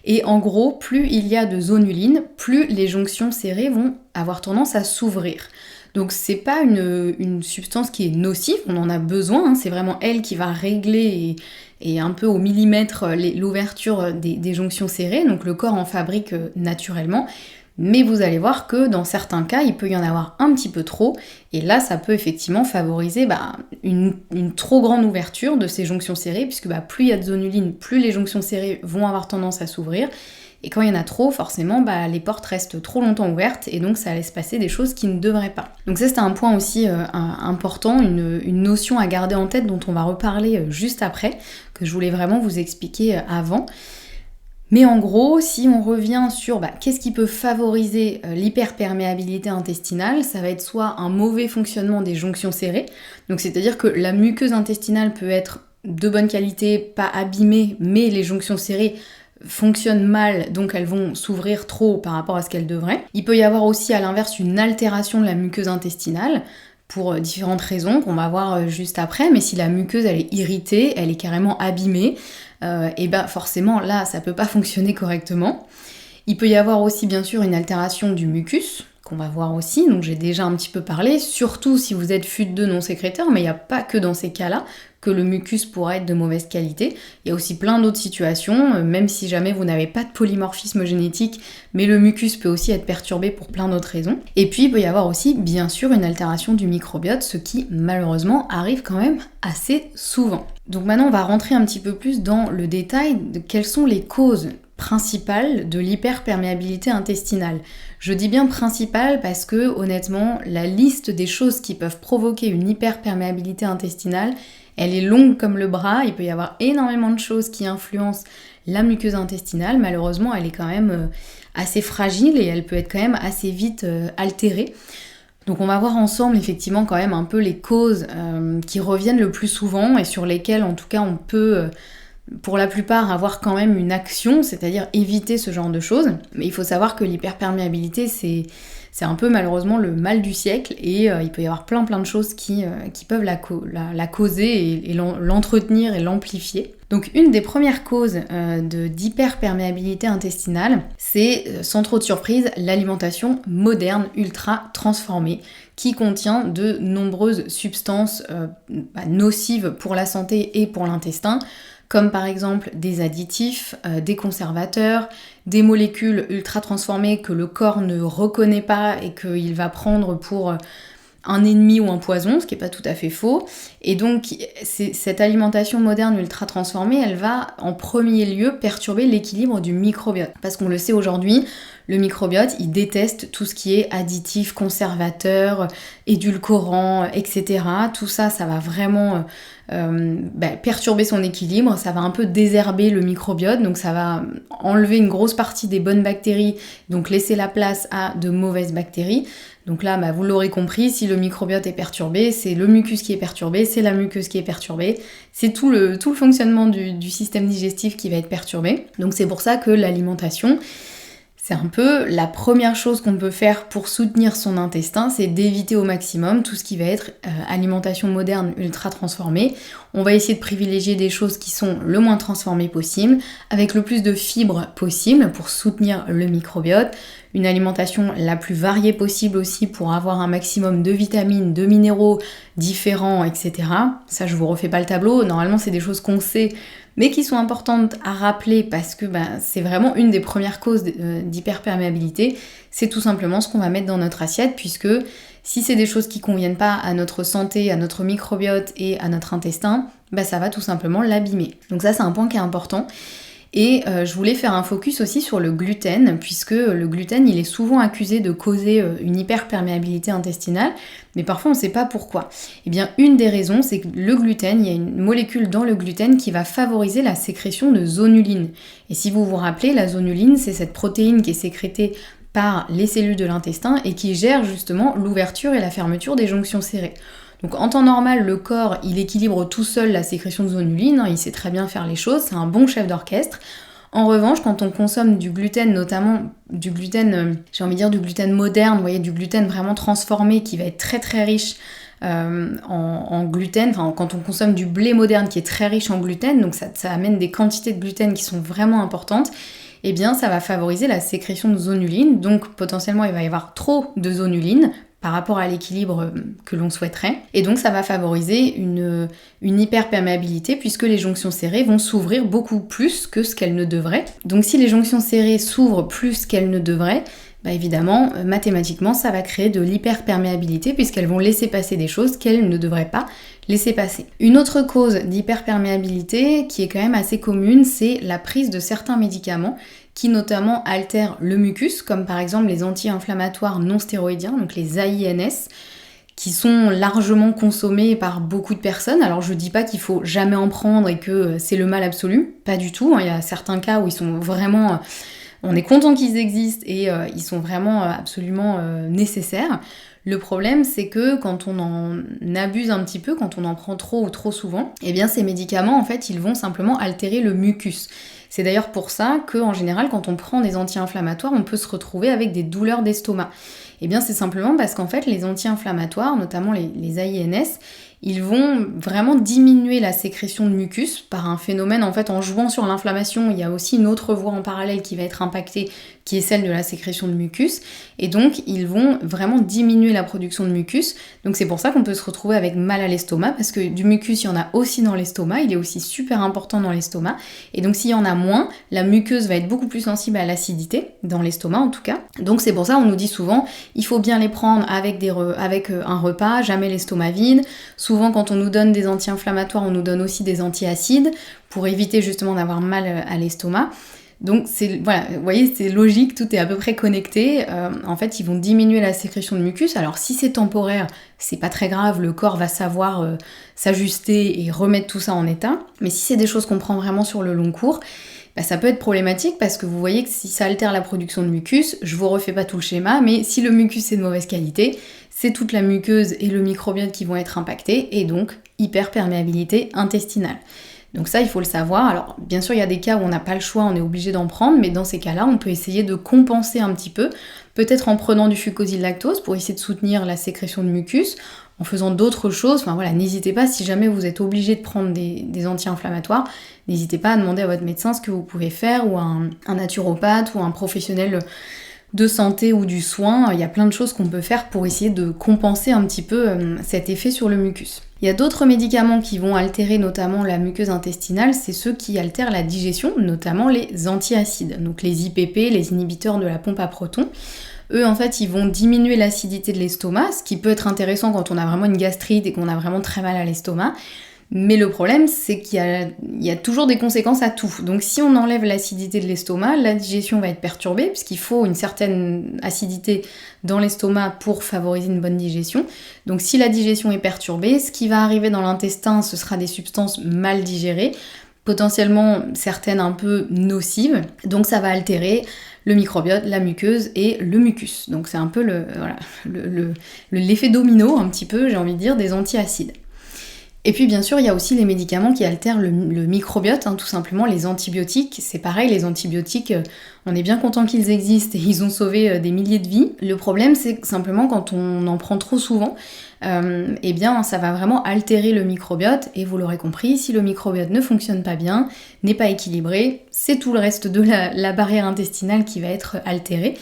Et en gros, plus il y a de zonuline, plus les jonctions serrées vont avoir tendance à s'ouvrir. Donc c'est pas une substance qui est nocive, on en a besoin, c'est vraiment elle qui va régler et un peu au millimètre l'ouverture des jonctions serrées, donc le corps en fabrique naturellement. Mais vous allez voir que dans certains cas, il peut y en avoir un petit peu trop, et là, ça peut effectivement favoriser une trop grande ouverture de ces jonctions serrées, puisque plus il y a de zonuline, plus les jonctions serrées vont avoir tendance à s'ouvrir, et quand il y en a trop, forcément, les portes restent trop longtemps ouvertes, et donc ça laisse passer des choses qui ne devraient pas. Donc ça, c'est un point aussi important, une notion à garder en tête dont on va reparler juste après, que je voulais vraiment vous expliquer avant. Mais en gros, si on revient sur qu'est-ce qui peut favoriser l'hyperperméabilité intestinale, ça va être soit un mauvais fonctionnement des jonctions serrées, donc c'est-à-dire que la muqueuse intestinale peut être de bonne qualité, pas abîmée, mais les jonctions serrées fonctionnent mal, donc elles vont s'ouvrir trop par rapport à ce qu'elles devraient. Il peut y avoir aussi à l'inverse une altération de la muqueuse intestinale, pour différentes raisons qu'on va voir juste après, mais si la muqueuse elle est irritée, elle est carrément abîmée, et forcément là ça peut pas fonctionner correctement. Il peut y avoir aussi bien sûr une altération du mucus, qu'on va voir aussi, donc j'ai déjà un petit peu parlé, surtout si vous êtes FUT2 non sécréteur, mais il n'y a pas que dans ces cas-là que le mucus pourrait être de mauvaise qualité. Il y a aussi plein d'autres situations, même si jamais vous n'avez pas de polymorphisme génétique, mais le mucus peut aussi être perturbé pour plein d'autres raisons. Et puis il peut y avoir aussi bien sûr une altération du microbiote, ce qui malheureusement arrive quand même assez souvent. Donc maintenant on va rentrer un petit peu plus dans le détail de quelles sont les causes principale de l'hyperperméabilité intestinale. Je dis bien principale parce que honnêtement, la liste des choses qui peuvent provoquer une hyperperméabilité intestinale, elle est longue comme le bras, il peut y avoir énormément de choses qui influencent la muqueuse intestinale, malheureusement elle est quand même assez fragile et elle peut être quand même assez vite altérée. Donc on va voir ensemble effectivement quand même un peu les causes qui reviennent le plus souvent et sur lesquelles en tout cas on peut pour la plupart avoir quand même une action, c'est-à-dire éviter ce genre de choses. Mais il faut savoir que l'hyperperméabilité, c'est un peu malheureusement le mal du siècle et il peut y avoir plein de choses qui peuvent la causer et l'entretenir et l'amplifier. Donc une des premières causes d'hyperperméabilité intestinale, c'est sans trop de surprise l'alimentation moderne ultra transformée qui contient de nombreuses substances nocives pour la santé et pour l'intestin, comme par exemple des additifs, des conservateurs, des molécules ultra transformées que le corps ne reconnaît pas et qu'il va prendre pour un ennemi ou un poison, ce qui n'est pas tout à fait faux. Et donc cette alimentation moderne ultra transformée, elle va en premier lieu perturber l'équilibre du microbiote. Parce qu'on le sait aujourd'hui, le microbiote, il déteste tout ce qui est additif, conservateur, édulcorant, etc. Tout ça, ça va vraiment perturber son équilibre, ça va un peu désherber le microbiote, donc ça va enlever une grosse partie des bonnes bactéries, donc laisser la place à de mauvaises bactéries. Donc là, vous l'aurez compris, si le microbiote est perturbé, c'est le mucus qui est perturbé, c'est la muqueuse qui est perturbée, c'est tout le fonctionnement du système digestif qui va être perturbé. Donc c'est pour ça que l'alimentation, c'est un peu la première chose qu'on peut faire pour soutenir son intestin, c'est d'éviter au maximum tout ce qui va être alimentation moderne ultra transformée. On va essayer de privilégier des choses qui sont le moins transformées possible, avec le plus de fibres possible pour soutenir le microbiote, une alimentation la plus variée possible aussi pour avoir un maximum de vitamines, de minéraux différents, etc. Ça, je vous refais pas le tableau, normalement c'est des choses qu'on sait, mais qui sont importantes à rappeler parce que c'est vraiment une des premières causes d'hyperperméabilité, c'est tout simplement ce qu'on va mettre dans notre assiette, puisque si c'est des choses qui conviennent pas à notre santé, à notre microbiote et à notre intestin, ça va tout simplement l'abîmer. Donc ça c'est un point qui est important. Et je voulais faire un focus aussi sur le gluten, puisque le gluten, il est souvent accusé de causer une hyperperméabilité intestinale, mais parfois on ne sait pas pourquoi. Eh bien, une des raisons, c'est que le gluten, il y a une molécule dans le gluten qui va favoriser la sécrétion de zonuline. Et si vous vous rappelez, la zonuline, c'est cette protéine qui est sécrétée par les cellules de l'intestin et qui gère justement l'ouverture et la fermeture des jonctions serrées. Donc en temps normal, le corps, il équilibre tout seul la sécrétion de zonuline, il sait très bien faire les choses, c'est un bon chef d'orchestre. En revanche, quand on consomme du gluten, notamment du gluten, j'ai envie de dire du gluten moderne, vous voyez, du gluten vraiment transformé qui va être très très riche en gluten, enfin quand on consomme du blé moderne qui est très riche en gluten, donc ça amène des quantités de gluten qui sont vraiment importantes, eh bien ça va favoriser la sécrétion de zonuline, donc potentiellement il va y avoir trop de zonuline par rapport à l'équilibre que l'on souhaiterait. Et donc ça va favoriser une hyperperméabilité puisque les jonctions serrées vont s'ouvrir beaucoup plus que ce qu'elles ne devraient. Donc si les jonctions serrées s'ouvrent plus qu'elles ne devraient, évidemment, mathématiquement, ça va créer de l'hyperperméabilité puisqu'elles vont laisser passer des choses qu'elles ne devraient pas laisser passer. Une autre cause d'hyperperméabilité qui est quand même assez commune, c'est la prise de certains médicaments qui notamment altèrent le mucus, comme par exemple les anti-inflammatoires non stéroïdiens, donc les AINS, qui sont largement consommés par beaucoup de personnes. Alors je dis pas qu'il faut jamais en prendre et que c'est le mal absolu, pas du tout. Il y a certains cas où ils sont vraiment... On est content qu'ils existent et ils sont vraiment absolument nécessaires. Le problème, c'est que quand on en abuse un petit peu, quand on en prend trop ou trop souvent, eh bien ces médicaments, en fait, ils vont simplement altérer le mucus. C'est d'ailleurs pour ça qu'en général, quand on prend des anti-inflammatoires, on peut se retrouver avec des douleurs d'estomac. Eh bien, c'est simplement parce qu'en fait, les anti-inflammatoires, notamment les AINS, ils vont vraiment diminuer la sécrétion de mucus par un phénomène, en fait, en jouant sur l'inflammation. Il y a aussi une autre voie en parallèle qui va être impactée, qui est celle de la sécrétion de mucus. Et donc, ils vont vraiment diminuer la production de mucus. Donc, c'est pour ça qu'on peut se retrouver avec mal à l'estomac, parce que du mucus, il y en a aussi dans l'estomac. Il est aussi super important dans l'estomac. Et donc, s'il y en a moins, la muqueuse va être beaucoup plus sensible à l'acidité, dans l'estomac en tout cas. Donc, c'est pour ça on nous dit souvent, il faut bien les prendre avec un repas, jamais l'estomac vide. Souvent, quand on nous donne des anti-inflammatoires, on nous donne aussi des antiacides pour éviter justement d'avoir mal à l'estomac. Donc, voilà, vous voyez, c'est logique, tout est à peu près connecté. En fait, ils vont diminuer la sécrétion de mucus. Alors, si c'est temporaire, c'est pas très grave, le corps va savoir s'ajuster et remettre tout ça en état. Mais si c'est des choses qu'on prend vraiment sur le long cours, ça peut être problématique parce que vous voyez que si ça altère la production de mucus, je vous refais pas tout le schéma, mais si le mucus est de mauvaise qualité, c'est toute la muqueuse et le microbiote qui vont être impactés et donc hyperperméabilité intestinale. Donc ça, il faut le savoir. Alors, bien sûr, il y a des cas où on n'a pas le choix, on est obligé d'en prendre, mais dans ces cas-là, on peut essayer de compenser un petit peu, peut-être en prenant du fucosyl-lactose pour essayer de soutenir la sécrétion de mucus, en faisant d'autres choses. Enfin voilà, n'hésitez pas, si jamais vous êtes obligé de prendre des anti-inflammatoires, n'hésitez pas à demander à votre médecin ce que vous pouvez faire, ou à un naturopathe, ou un professionnel de santé ou du soin. Il y a plein de choses qu'on peut faire pour essayer de compenser un petit peu cet effet sur le mucus. Il y a d'autres médicaments qui vont altérer notamment la muqueuse intestinale, c'est ceux qui altèrent la digestion, notamment les antiacides, donc les IPP, les inhibiteurs de la pompe à protons. Eux, en fait, ils vont diminuer l'acidité de l'estomac, ce qui peut être intéressant quand on a vraiment une gastrite et qu'on a vraiment très mal à l'estomac. Mais le problème, c'est qu'il y a toujours des conséquences à tout. Donc si on enlève l'acidité de l'estomac, la digestion va être perturbée, puisqu'il faut une certaine acidité dans l'estomac pour favoriser une bonne digestion. Donc si la digestion est perturbée, ce qui va arriver dans l'intestin, ce sera des substances mal digérées, potentiellement certaines un peu nocives. Donc ça va altérer le microbiote, la muqueuse et le mucus. Donc c'est un peu l'effet domino, un petit peu, j'ai envie de dire, des antiacides. Et puis bien sûr, il y a aussi les médicaments qui altèrent le microbiote, tout simplement les antibiotiques. C'est pareil, les antibiotiques, on est bien content qu'ils existent et ils ont sauvé des milliers de vies. Le problème, c'est que simplement quand on en prend trop souvent, eh bien ça va vraiment altérer le microbiote. Et vous l'aurez compris, si le microbiote ne fonctionne pas bien, n'est pas équilibré, c'est tout le reste de la barrière intestinale qui va être altérée.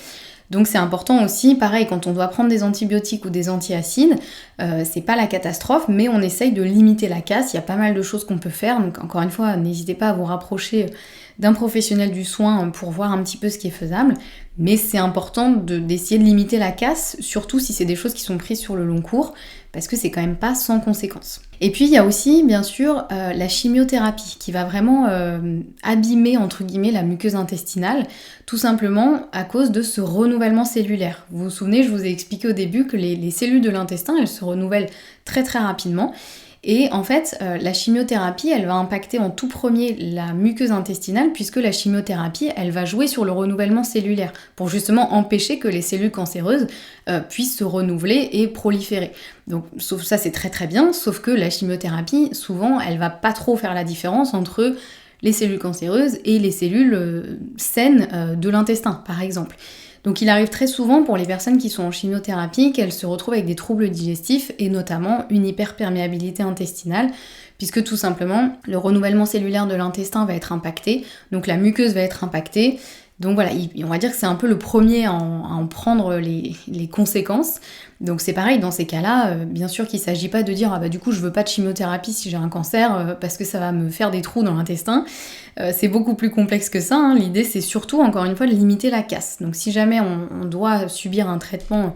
Donc c'est important aussi, pareil, quand on doit prendre des antibiotiques ou des antiacides, c'est pas la catastrophe, mais on essaye de limiter la casse. Il y a pas mal de choses qu'on peut faire, donc encore une fois, n'hésitez pas à vous rapprocher d'un professionnel du soin pour voir un petit peu ce qui est faisable, mais c'est important d'essayer de limiter la casse, surtout si c'est des choses qui sont prises sur le long cours, parce que c'est quand même pas sans conséquence. Et puis il y a aussi bien sûr la chimiothérapie qui va vraiment abîmer entre guillemets la muqueuse intestinale, tout simplement à cause de ce renouvellement cellulaire. Vous vous souvenez, je vous ai expliqué au début que les cellules de l'intestin, elles se renouvellent très très rapidement. Et en fait, la chimiothérapie, elle va impacter en tout premier la muqueuse intestinale, puisque la chimiothérapie, elle va jouer sur le renouvellement cellulaire, pour justement empêcher que les cellules cancéreuses puissent se renouveler et proliférer. Donc sauf ça, c'est très très bien, sauf que la chimiothérapie, souvent, elle va pas trop faire la différence entre les cellules cancéreuses et les cellules saines de l'intestin, par exemple. Donc il arrive très souvent pour les personnes qui sont en chimiothérapie qu'elles se retrouvent avec des troubles digestifs et notamment une hyperperméabilité intestinale, puisque tout simplement le renouvellement cellulaire de l'intestin va être impacté, donc la muqueuse va être impactée, Donc voilà, on va dire que c'est un peu le premier à en prendre les conséquences. Donc c'est pareil, dans ces cas-là, bien sûr qu'il ne s'agit pas de dire « Ah bah du coup je veux pas de chimiothérapie si j'ai un cancer parce que ça va me faire des trous dans l'intestin ». C'est beaucoup plus complexe que ça, hein. L'idée c'est surtout, encore une fois, de limiter la casse. Donc si jamais on doit subir un traitement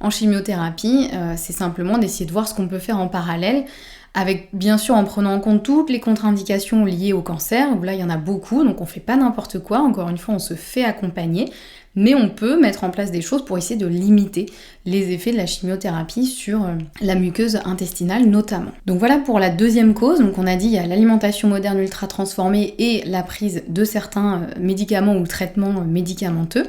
en chimiothérapie, c'est simplement d'essayer de voir ce qu'on peut faire en parallèle, avec bien sûr en prenant en compte toutes les contre-indications liées au cancer, où là il y en a beaucoup, donc on fait pas n'importe quoi, encore une fois on se fait accompagner, mais on peut mettre en place des choses pour essayer de limiter les effets de la chimiothérapie sur la muqueuse intestinale notamment. Donc voilà pour la deuxième cause, donc on a dit il y a l'alimentation moderne ultra transformée et la prise de certains médicaments ou traitements médicamenteux.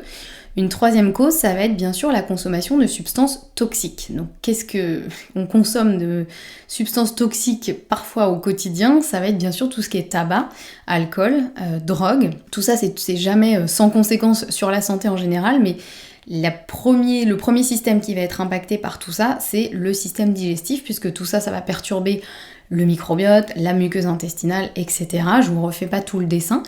Une troisième cause, ça va être bien sûr la consommation de substances toxiques. Donc qu'est-ce qu'on consomme de substances toxiques parfois au quotidien? Ça va être bien sûr tout ce qui est tabac, alcool, drogue. Tout ça, c'est jamais sans conséquences sur la santé en général, mais le premier système qui va être impacté par tout ça, c'est le système digestif, puisque tout ça, ça va perturber le microbiote, la muqueuse intestinale, etc. Je vous refais pas tout le dessin.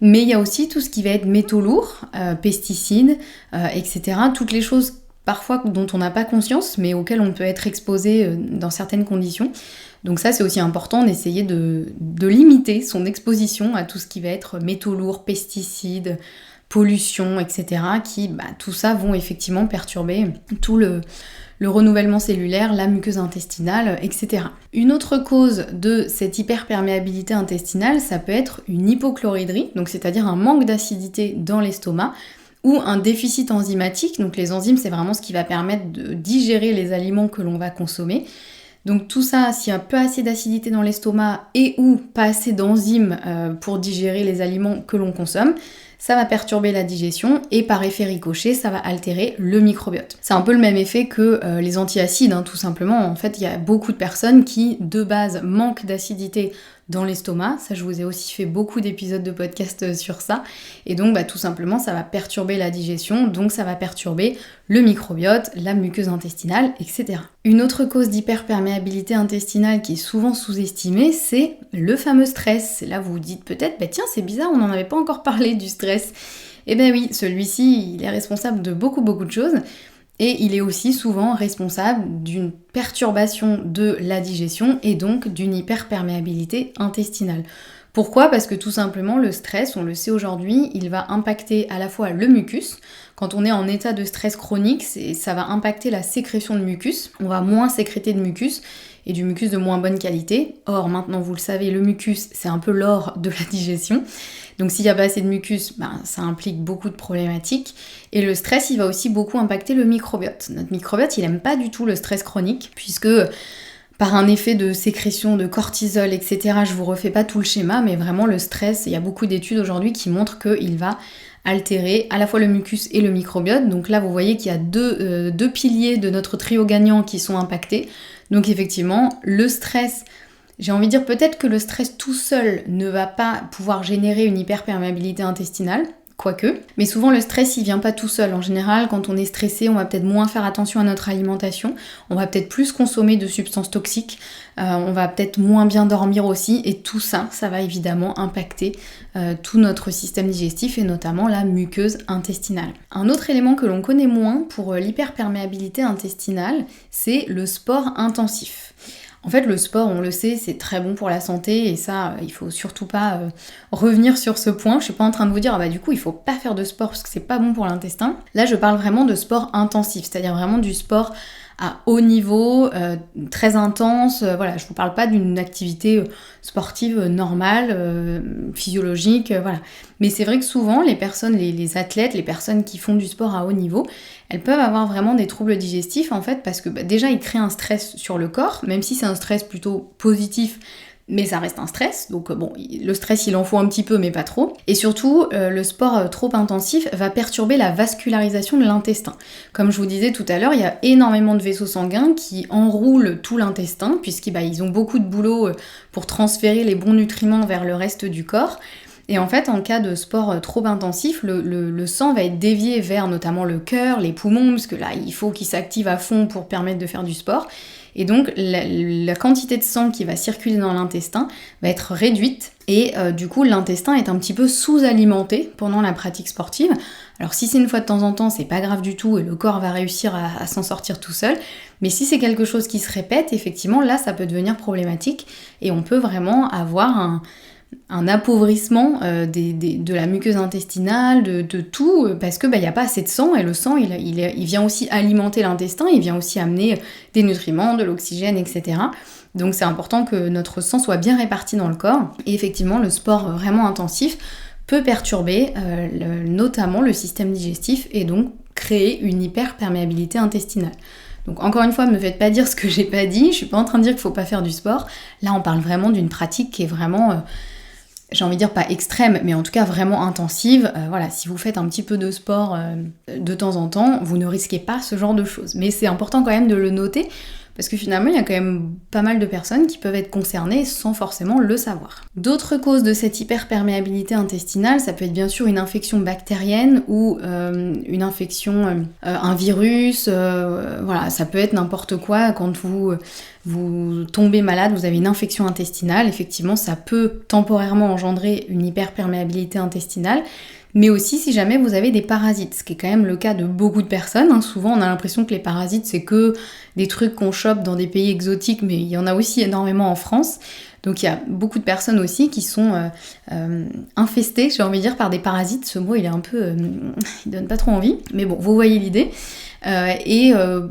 Mais il y a aussi tout ce qui va être métaux lourds, pesticides, etc. Toutes les choses parfois dont on n'a pas conscience, mais auxquelles on peut être exposé dans certaines conditions. Donc ça, c'est aussi important d'essayer de limiter son exposition à tout ce qui va être métaux lourds, pesticides, pollution, etc. qui, tout ça, vont effectivement perturber tout le renouvellement cellulaire, la muqueuse intestinale, etc. Une autre cause de cette hyperperméabilité intestinale, ça peut être une hypochloridrie, donc c'est-à-dire un manque d'acidité dans l'estomac, ou un déficit enzymatique, donc les enzymes c'est vraiment ce qui va permettre de digérer les aliments que l'on va consommer. Donc tout ça, s'il y a pas assez d'acidité dans l'estomac et ou pas assez d'enzymes pour digérer les aliments que l'on consomme, ça va perturber la digestion et par effet ricochet, ça va altérer le microbiote. C'est un peu le même effet que les antiacides, hein, tout simplement. En fait, il y a beaucoup de personnes qui, de base, manquent d'acidité dans l'estomac. Ça, je vous ai aussi fait beaucoup d'épisodes de podcast sur ça. Et donc, tout simplement, ça va perturber la digestion, donc ça va perturber le microbiote, la muqueuse intestinale, etc. Une autre cause d'hyperperméabilité intestinale qui est souvent sous-estimée, c'est le fameux stress. Et là, vous vous dites peut-être, tiens, c'est bizarre, on n'en avait pas encore parlé du stress. Eh bien oui, celui-ci, il est responsable de beaucoup de choses. Et il est aussi souvent responsable d'une perturbation de la digestion et donc d'une hyperperméabilité intestinale. Pourquoi ? Parce que tout simplement le stress, on le sait aujourd'hui, il va impacter à la fois le mucus. Quand on est en état de stress chronique, ça va impacter la sécrétion de mucus. On va moins sécréter de mucus et du mucus de moins bonne qualité. Or maintenant vous le savez, le mucus c'est un peu l'or de la digestion. Donc s'il n'y a pas assez de mucus, ça implique beaucoup de problématiques. Et le stress, il va aussi beaucoup impacter le microbiote. Notre microbiote, il n'aime pas du tout le stress chronique, puisque par un effet de sécrétion de cortisol, etc., je vous refais pas tout le schéma, mais vraiment le stress, il y a beaucoup d'études aujourd'hui qui montrent qu'il va altérer à la fois le mucus et le microbiote. Donc là, vous voyez qu'il y a deux piliers de notre trio gagnant qui sont impactés. Donc effectivement, le stress... J'ai envie de dire peut-être que le stress tout seul ne va pas pouvoir générer une hyperperméabilité intestinale, quoique, mais souvent le stress il vient pas tout seul. En général, quand on est stressé, on va peut-être moins faire attention à notre alimentation, on va peut-être plus consommer de substances toxiques, on va peut-être moins bien dormir aussi, et tout ça, ça va évidemment impacter tout notre système digestif et notamment la muqueuse intestinale. Un autre élément que l'on connaît moins pour l'hyperperméabilité intestinale, c'est le sport intensif. En fait, le sport, on le sait, c'est très bon pour la santé et ça, il faut surtout pas revenir sur ce point. Je suis pas en train de vous dire, du coup, il faut pas faire de sport parce que c'est pas bon pour l'intestin. Là, je parle vraiment de sport intensif, c'est-à-dire vraiment du sport à haut niveau, très intense. Voilà, je vous parle pas d'une activité sportive normale, physiologique, voilà. Mais c'est vrai que souvent, les personnes, les athlètes, les personnes qui font du sport à haut niveau, elles peuvent avoir vraiment des troubles digestifs en fait parce que déjà ils créent un stress sur le corps, même si c'est un stress plutôt positif, mais ça reste un stress, donc le stress il en faut un petit peu mais pas trop. Et surtout, le sport trop intensif va perturber la vascularisation de l'intestin. Comme je vous disais tout à l'heure, il y a énormément de vaisseaux sanguins qui enroulent tout l'intestin, puisqu'ils ont beaucoup de boulot pour transférer les bons nutriments vers le reste du corps. Et en fait, en cas de sport trop intensif, le sang va être dévié vers notamment le cœur, les poumons, parce que là, il faut qu'ils s'activent à fond pour permettre de faire du sport. Et donc la quantité de sang qui va circuler dans l'intestin va être réduite et du coup l'intestin est un petit peu sous-alimenté pendant la pratique sportive. Alors si c'est une fois de temps en temps, c'est pas grave du tout et le corps va réussir à s'en sortir tout seul. Mais si c'est quelque chose qui se répète, effectivement là ça peut devenir problématique et on peut vraiment avoir un appauvrissement de la muqueuse intestinale, de tout, parce que y a pas assez de sang, et le sang il vient aussi alimenter l'intestin, il vient aussi amener des nutriments, de l'oxygène, etc. Donc c'est important que notre sang soit bien réparti dans le corps, et effectivement le sport vraiment intensif peut perturber notamment le système digestif, et donc créer une hyperperméabilité intestinale. Donc encore une fois, ne me faites pas dire ce que j'ai pas dit, je suis pas en train de dire qu'il faut pas faire du sport, là on parle vraiment d'une pratique qui est vraiment... j'ai envie de dire pas extrême, mais en tout cas vraiment intensive. Voilà, si vous faites un petit peu de sport de temps en temps, vous ne risquez pas ce genre de choses. Mais c'est important quand même de le noter, parce que finalement, il y a quand même pas mal de personnes qui peuvent être concernées sans forcément le savoir. D'autres causes de cette hyperperméabilité intestinale, ça peut être bien sûr une infection bactérienne ou une infection, un virus, voilà, ça peut être n'importe quoi. Quand vous tombez malade, vous avez une infection intestinale, effectivement ça peut temporairement engendrer une hyperperméabilité intestinale, mais aussi si jamais vous avez des parasites, ce qui est quand même le cas de beaucoup de personnes, hein. Souvent on a l'impression que les parasites c'est que des trucs qu'on chope dans des pays exotiques, mais il y en a aussi énormément en France. Donc il y a beaucoup de personnes aussi qui sont infestées, j'ai envie de dire, par des parasites. Ce mot il est un peu... il donne pas trop envie, mais bon, vous voyez l'idée.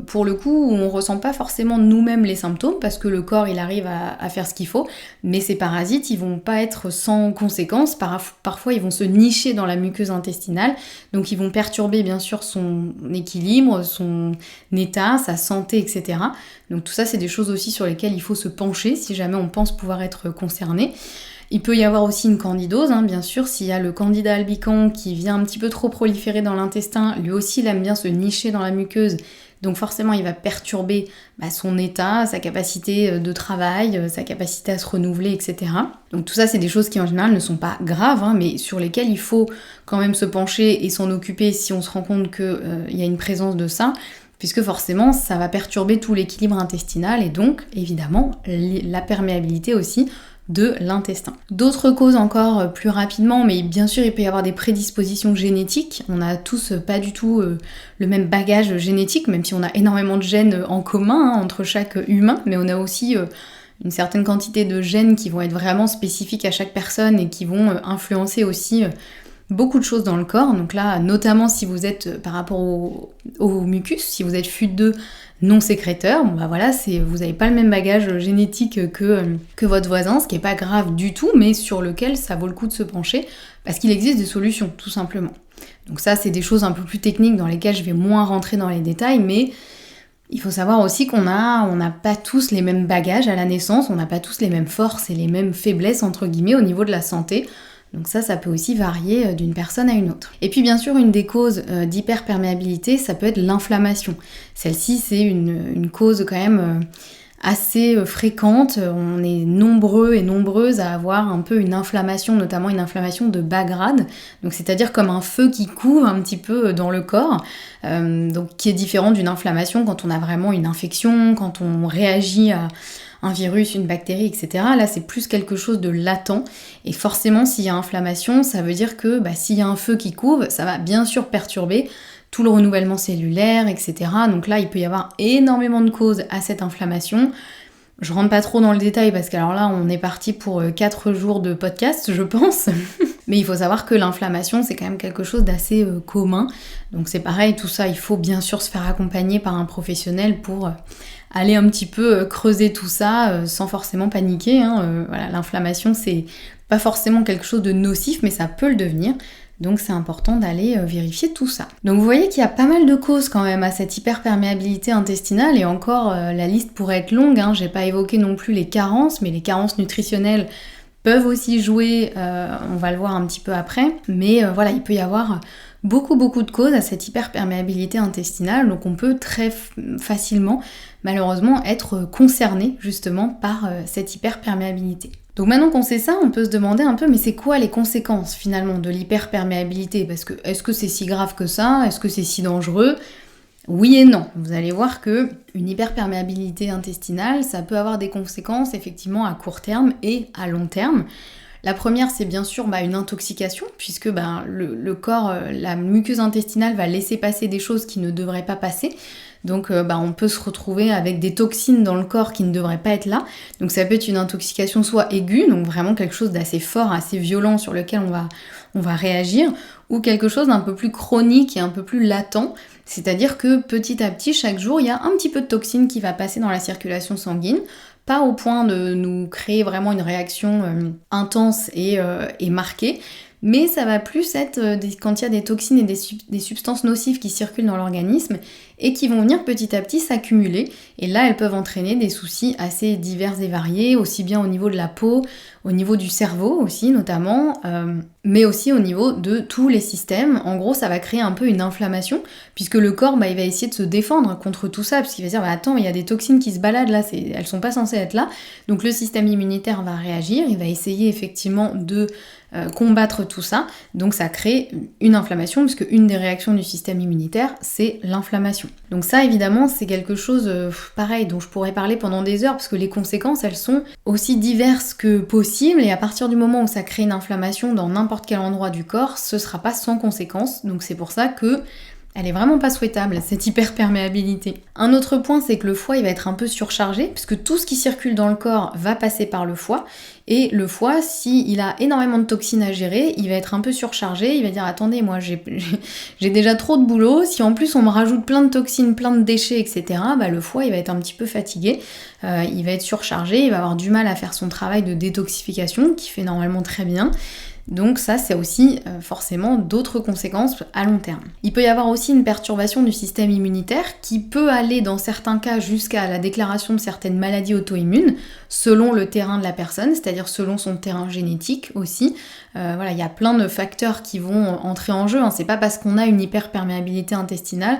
Pour le coup, on ressent pas forcément nous-mêmes les symptômes parce que le corps il arrive à faire ce qu'il faut, mais ces parasites ils vont pas être sans conséquences, parfois ils vont se nicher dans la muqueuse intestinale, donc ils vont perturber bien sûr son équilibre, son état, sa santé, etc. Donc tout ça c'est des choses aussi sur lesquelles il faut se pencher si jamais on pense pouvoir être concerné. Il peut y avoir aussi une candidose, hein, bien sûr, s'il y a le candida albicans qui vient un petit peu trop proliférer dans l'intestin, lui aussi il aime bien se nicher dans la muqueuse, donc forcément il va perturber son état, sa capacité de travail, sa capacité à se renouveler, etc. Donc tout ça c'est des choses qui en général ne sont pas graves, hein, mais sur lesquelles il faut quand même se pencher et s'en occuper si on se rend compte qu'il y a une présence de ça, puisque forcément ça va perturber tout l'équilibre intestinal et donc évidemment la perméabilité aussi de l'intestin. D'autres causes encore plus rapidement, mais bien sûr il peut y avoir des prédispositions génétiques. On n'a tous pas du tout le même bagage génétique, même si on a énormément de gènes en commun entre chaque humain, mais on a aussi une certaine quantité de gènes qui vont être vraiment spécifiques à chaque personne et qui vont influencer aussi beaucoup de choses dans le corps. Donc là, notamment si vous êtes par rapport au mucus, si vous êtes FUT2 non sécréteur, voilà, vous n'avez pas le même bagage génétique que votre voisin, ce qui n'est pas grave du tout, mais sur lequel ça vaut le coup de se pencher, parce qu'il existe des solutions, tout simplement. Donc ça, c'est des choses un peu plus techniques dans lesquelles je vais moins rentrer dans les détails, mais il faut savoir aussi qu'on n'a pas tous les mêmes bagages à la naissance, on n'a pas tous les mêmes forces et les mêmes faiblesses, entre guillemets, au niveau de la santé. Donc ça peut aussi varier d'une personne à une autre. Et puis bien sûr, une des causes d'hyperperméabilité, ça peut être l'inflammation. Celle-ci, c'est une cause quand même assez fréquente. On est nombreux et nombreuses à avoir un peu une inflammation, notamment une inflammation de bas grade. Donc c'est-à-dire comme un feu qui couve un petit peu dans le corps, donc qui est différent d'une inflammation quand on a vraiment une infection, quand on réagit à un virus, une bactérie, etc. Là, c'est plus quelque chose de latent. Et forcément, s'il y a inflammation, ça veut dire que s'il y a un feu qui couve, ça va bien sûr perturber tout le renouvellement cellulaire, etc. Donc là, il peut y avoir énormément de causes à cette inflammation. Je rentre pas trop dans le détail parce qu'alors là, on est parti pour 4 jours de podcast, je pense. Mais il faut savoir que l'inflammation, c'est quand même quelque chose d'assez commun. Donc c'est pareil, tout ça, il faut bien sûr se faire accompagner par un professionnel pour aller un petit peu creuser tout ça sans forcément paniquer. Voilà, l'inflammation, c'est pas forcément quelque chose de nocif, mais ça peut le devenir. Donc c'est important d'aller vérifier tout ça. Donc vous voyez qu'il y a pas mal de causes quand même à cette hyperperméabilité intestinale, et encore la liste pourrait être longue, J'ai pas évoqué non plus les carences, mais les carences nutritionnelles peuvent aussi jouer, on va le voir un petit peu après, mais voilà, il peut y avoir beaucoup de causes à cette hyperperméabilité intestinale, donc on peut très facilement malheureusement être concerné justement par cette hyperperméabilité. Donc maintenant qu'on sait ça, on peut se demander un peu, mais c'est quoi les conséquences finalement de l'hyperperméabilité ? Parce que est-ce que c'est si grave que ça ? Est-ce que c'est si dangereux ? Oui et non. Vous allez voir que une hyperperméabilité intestinale, ça peut avoir des conséquences effectivement à court terme et à long terme. La première, c'est bien sûr une intoxication, puisque le corps, la muqueuse intestinale va laisser passer des choses qui ne devraient pas passer. Donc on peut se retrouver avec des toxines dans le corps qui ne devraient pas être là. Donc ça peut être une intoxication soit aiguë, donc vraiment quelque chose d'assez fort, assez violent sur lequel on va réagir, ou quelque chose d'un peu plus chronique et un peu plus latent. C'est-à-dire que petit à petit, chaque jour, il y a un petit peu de toxine qui va passer dans la circulation sanguine. Pas au point de nous créer vraiment une réaction intense et marquée, mais ça va plus être quand il y a des toxines et des substances nocives qui circulent dans l'organisme et qui vont venir petit à petit s'accumuler. Et là, elles peuvent entraîner des soucis assez divers et variés, aussi bien au niveau de la peau, au niveau du cerveau aussi notamment, mais aussi au niveau de tous les systèmes. En gros, ça va créer un peu une inflammation, puisque le corps, il va essayer de se défendre contre tout ça, puisqu'il va dire, attends, il y a des toxines qui se baladent là, elles sont pas censées être là. Donc le système immunitaire va réagir, il va essayer effectivement de combattre tout ça. Donc ça crée une inflammation, puisque une des réactions du système immunitaire, c'est l'inflammation. Donc ça, évidemment, c'est quelque chose pareil, dont je pourrais parler pendant des heures, parce que les conséquences, elles sont aussi diverses que possible, et à partir du moment où ça crée une inflammation dans n'importe quel endroit du corps, ce sera pas sans conséquence. Donc c'est pour ça que elle est vraiment pas souhaitable, cette hyperperméabilité. Un autre point, c'est que le foie, il va être un peu surchargé, puisque tout ce qui circule dans le corps va passer par le foie, et le foie, s'il a énormément de toxines à gérer, il va être un peu surchargé, il va dire, attendez, moi j'ai déjà trop de boulot, si en plus on me rajoute plein de toxines, plein de déchets, etc., le foie, il va être un petit peu fatigué, il va être surchargé, il va avoir du mal à faire son travail de détoxification, qui fait normalement très bien. Donc ça, c'est aussi forcément d'autres conséquences à long terme. Il peut y avoir aussi une perturbation du système immunitaire qui peut aller dans certains cas jusqu'à la déclaration de certaines maladies auto-immunes selon le terrain de la personne, c'est-à-dire selon son terrain génétique aussi. Il y a plein de facteurs qui vont entrer en jeu. C'est pas parce qu'on a une hyperperméabilité intestinale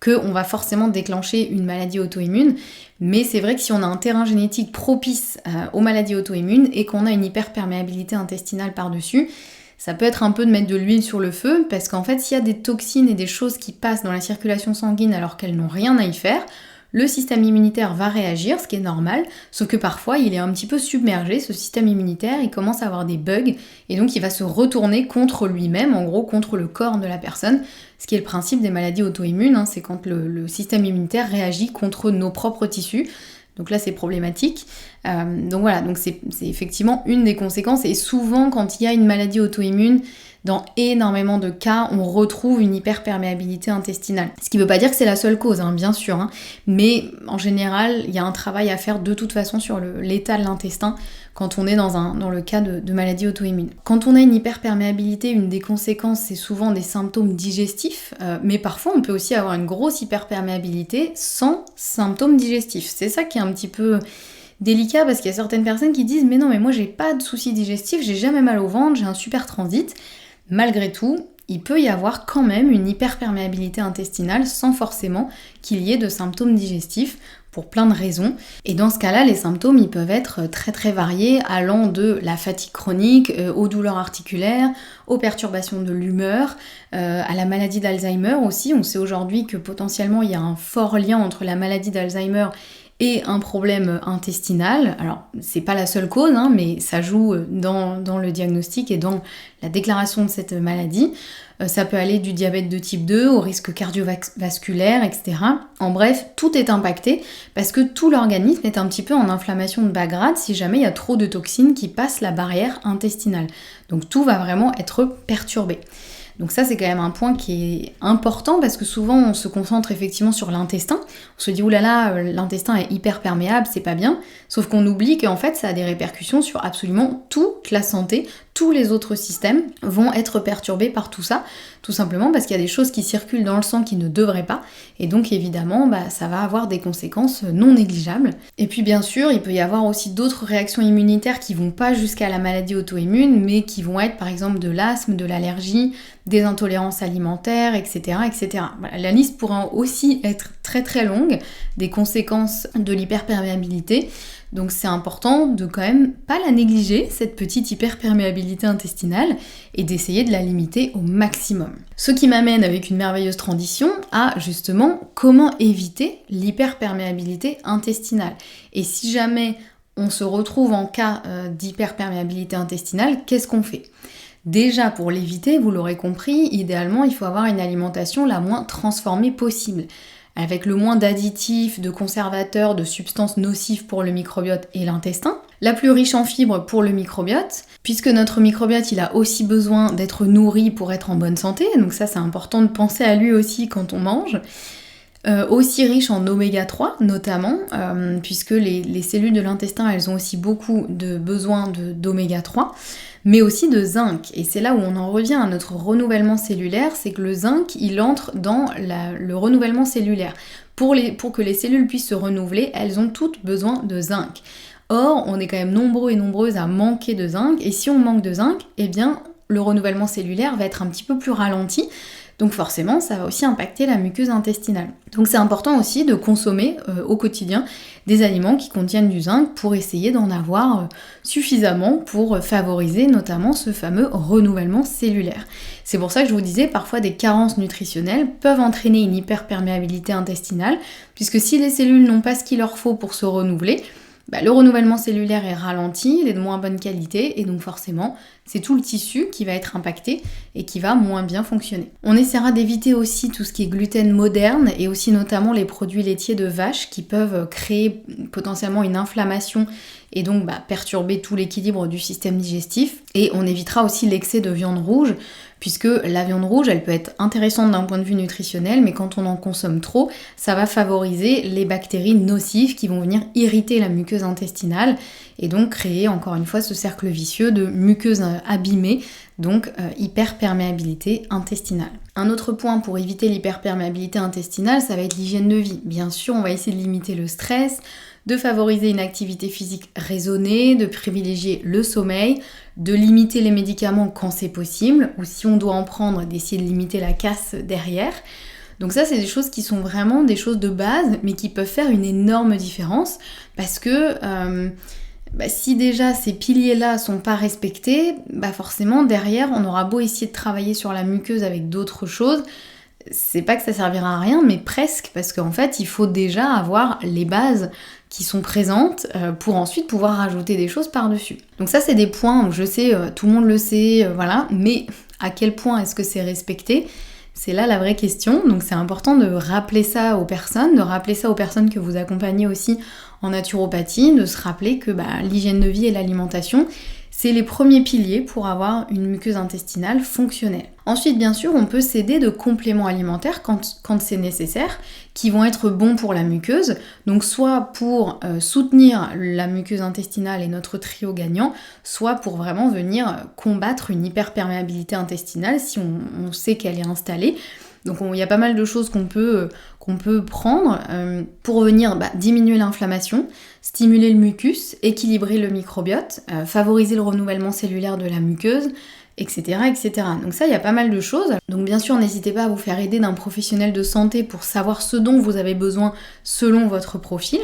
qu'on va forcément déclencher une maladie auto-immune. Mais c'est vrai que si on a un terrain génétique propice aux maladies auto-immunes et qu'on a une hyperperméabilité intestinale par-dessus, ça peut être un peu de mettre de l'huile sur le feu, parce qu'en fait, s'il y a des toxines et des choses qui passent dans la circulation sanguine alors qu'elles n'ont rien à y faire, le système immunitaire va réagir, ce qui est normal, sauf que parfois il est un petit peu submergé, ce système immunitaire, il commence à avoir des bugs, et donc il va se retourner contre lui-même, en gros contre le corps de la personne, ce qui est le principe des maladies auto-immunes, c'est quand le système immunitaire réagit contre nos propres tissus. Donc là c'est problématique. Donc c'est effectivement une des conséquences, et souvent quand il y a une maladie auto-immune, dans énormément de cas, on retrouve une hyperperméabilité intestinale. Ce qui ne veut pas dire que c'est la seule cause, bien sûr, mais en général, il y a un travail à faire de toute façon sur l'état de l'intestin quand on est dans le cas de maladie auto-immune. Quand on a une hyperperméabilité, une des conséquences, c'est souvent des symptômes digestifs, mais parfois on peut aussi avoir une grosse hyperperméabilité sans symptômes digestifs. C'est ça qui est un petit peu délicat, parce qu'il y a certaines personnes qui disent « mais non, mais moi j'ai pas de soucis digestifs, j'ai jamais mal au ventre, j'ai un super transit ». Malgré tout, il peut y avoir quand même une hyperperméabilité intestinale sans forcément qu'il y ait de symptômes digestifs, pour plein de raisons. Et dans ce cas-là, les symptômes, ils peuvent être très très variés, allant de la fatigue chronique, aux douleurs articulaires, aux perturbations de l'humeur, à la maladie d'Alzheimer aussi. On sait aujourd'hui que potentiellement il y a un fort lien entre la maladie d'Alzheimer et un problème intestinal. Alors, c'est pas la seule cause, mais ça joue dans le diagnostic et dans la déclaration de cette maladie. Ça peut aller du diabète de type 2 au risque cardiovasculaire, etc. En bref, tout est impacté parce que tout l'organisme est un petit peu en inflammation de bas grade si jamais il y a trop de toxines qui passent la barrière intestinale. Donc tout va vraiment être perturbé. Donc ça, c'est quand même un point qui est important, parce que souvent on se concentre effectivement sur l'intestin. On se dit oulala, l'intestin est hyper perméable, c'est pas bien. Sauf qu'on oublie qu'en fait ça a des répercussions sur absolument toute la santé. Tous les autres systèmes vont être perturbés par tout ça, tout simplement parce qu'il y a des choses qui circulent dans le sang qui ne devraient pas, et donc évidemment ça va avoir des conséquences non négligeables. Et puis bien sûr, il peut y avoir aussi d'autres réactions immunitaires qui vont pas jusqu'à la maladie auto-immune, mais qui vont être par exemple de l'asthme, de l'allergie, des intolérances alimentaires, etc. etc. Voilà, la liste pourra aussi être très très longue des conséquences de l'hyperperméabilité. Donc c'est important de quand même pas la négliger, cette petite hyperperméabilité intestinale, et d'essayer de la limiter au maximum. Ce qui m'amène avec une merveilleuse transition à justement comment éviter l'hyperperméabilité intestinale. Et si jamais on se retrouve en cas d'hyperperméabilité intestinale, qu'est-ce qu'on fait ? Déjà, pour l'éviter, vous l'aurez compris, idéalement, il faut avoir une alimentation la moins transformée possible, avec le moins d'additifs, de conservateurs, de substances nocives pour le microbiote et l'intestin, la plus riche en fibres pour le microbiote, puisque notre microbiote, il a aussi besoin d'être nourri pour être en bonne santé, donc ça c'est important de penser à lui aussi quand on mange. Aussi riche en oméga 3 notamment, puisque les cellules de l'intestin, elles ont aussi beaucoup de besoin d'oméga 3, mais aussi de zinc. Et c'est là où on en revient à notre renouvellement cellulaire, c'est que le zinc, il entre dans le renouvellement cellulaire. Pour que les cellules puissent se renouveler, elles ont toutes besoin de zinc. Or, on est quand même nombreux et nombreuses à manquer de zinc, et si on manque de zinc, eh bien, le renouvellement cellulaire va être un petit peu plus ralenti. Donc forcément, ça va aussi impacter la muqueuse intestinale. Donc c'est important aussi de consommer au quotidien des aliments qui contiennent du zinc pour essayer d'en avoir suffisamment pour favoriser notamment ce fameux renouvellement cellulaire. C'est pour ça que je vous disais, parfois des carences nutritionnelles peuvent entraîner une hyperperméabilité intestinale, puisque si les cellules n'ont pas ce qu'il leur faut pour se renouveler, le renouvellement cellulaire est ralenti, il est de moins bonne qualité, et donc forcément, c'est tout le tissu qui va être impacté et qui va moins bien fonctionner. On essaiera d'éviter aussi tout ce qui est gluten moderne, et aussi notamment les produits laitiers de vache qui peuvent créer potentiellement une inflammation et donc perturber tout l'équilibre du système digestif. Et on évitera aussi l'excès de viande rouge, puisque la viande rouge, elle peut être intéressante d'un point de vue nutritionnel, mais quand on en consomme trop, ça va favoriser les bactéries nocives qui vont venir irriter la muqueuse intestinale et donc créer encore une fois ce cercle vicieux de muqueuse abîmée, donc hyperperméabilité intestinale. Un autre point pour éviter l'hyperperméabilité intestinale, ça va être l'hygiène de vie. Bien sûr, on va essayer de limiter le stress, de favoriser une activité physique raisonnée, de privilégier le sommeil, de limiter les médicaments quand c'est possible, ou si on doit en prendre, d'essayer de limiter la casse derrière. Donc ça, c'est des choses qui sont vraiment des choses de base, mais qui peuvent faire une énorme différence, parce que si déjà ces piliers-là sont pas respectés, forcément derrière, on aura beau essayer de travailler sur la muqueuse avec d'autres choses, c'est pas que ça servira à rien, mais presque, parce qu'en fait, il faut déjà avoir les bases qui sont présentes pour ensuite pouvoir rajouter des choses par-dessus. Donc ça, c'est des points où je sais, tout le monde le sait, voilà, mais à quel point est-ce que c'est respecté ? C'est là la vraie question, donc c'est important de rappeler ça aux personnes, que vous accompagnez aussi en naturopathie, de se rappeler que l'hygiène de vie et l'alimentation, c'est les premiers piliers pour avoir une muqueuse intestinale fonctionnelle. Ensuite, bien sûr, on peut s'aider de compléments alimentaires quand c'est nécessaire, qui vont être bons pour la muqueuse, donc soit pour soutenir la muqueuse intestinale et notre trio gagnant, soit pour vraiment venir combattre une hyperperméabilité intestinale si on sait qu'elle est installée. Donc il y a pas mal de choses qu'on peut prendre pour venir diminuer l'inflammation, stimuler le mucus, équilibrer le microbiote, favoriser le renouvellement cellulaire de la muqueuse, etc., etc. Donc ça, il y a pas mal de choses. Donc bien sûr, n'hésitez pas à vous faire aider d'un professionnel de santé pour savoir ce dont vous avez besoin selon votre profil.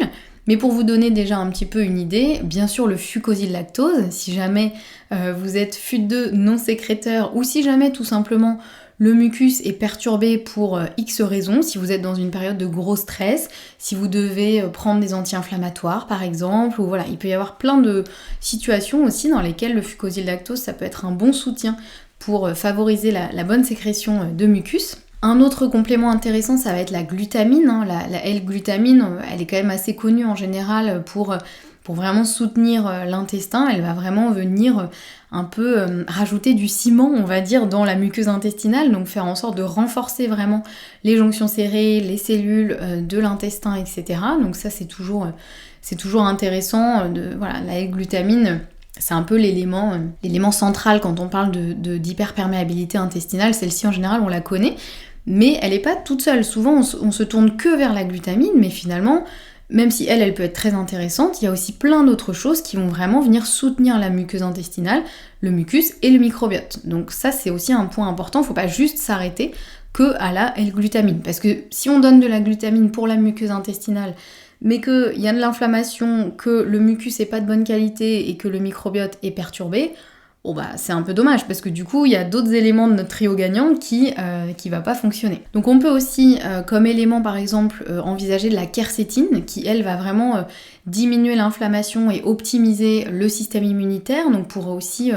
Mais pour vous donner déjà un petit peu une idée, bien sûr le fucosyl-lactose, si jamais vous êtes FUT2 non sécréteur, ou si jamais tout simplement le mucus est perturbé pour X raisons, si vous êtes dans une période de gros stress, si vous devez prendre des anti-inflammatoires par exemple, ou voilà, il peut y avoir plein de situations aussi dans lesquelles le fucosyl-lactose, ça peut être un bon soutien pour favoriser la bonne sécrétion de mucus. Un autre complément intéressant, ça va être la glutamine. La L-glutamine, elle est quand même assez connue en général pour vraiment soutenir l'intestin. Elle va vraiment venir un peu rajouter du ciment, on va dire, dans la muqueuse intestinale, donc faire en sorte de renforcer vraiment les jonctions serrées, les cellules de l'intestin, etc. Donc ça, c'est toujours intéressant. La L-glutamine, c'est un peu l'élément central quand on parle d'hyperperméabilité intestinale. Celle-ci, en général, on la connaît, mais elle n'est pas toute seule. Souvent, on se tourne que vers la glutamine, mais finalement, même si elle peut être très intéressante, il y a aussi plein d'autres choses qui vont vraiment venir soutenir la muqueuse intestinale, le mucus et le microbiote. Donc ça c'est aussi un point important, il ne faut pas juste s'arrêter que à la L-glutamine. Parce que si on donne de la glutamine pour la muqueuse intestinale, mais qu'il y a de l'inflammation, que le mucus n'est pas de bonne qualité et que le microbiote est perturbé, bon bah c'est un peu dommage parce que du coup il y a d'autres éléments de notre trio gagnant qui va pas fonctionner. Donc on peut aussi comme élément par exemple envisager de la quercétine qui elle va vraiment diminuer l'inflammation et optimiser le système immunitaire, donc pour aussi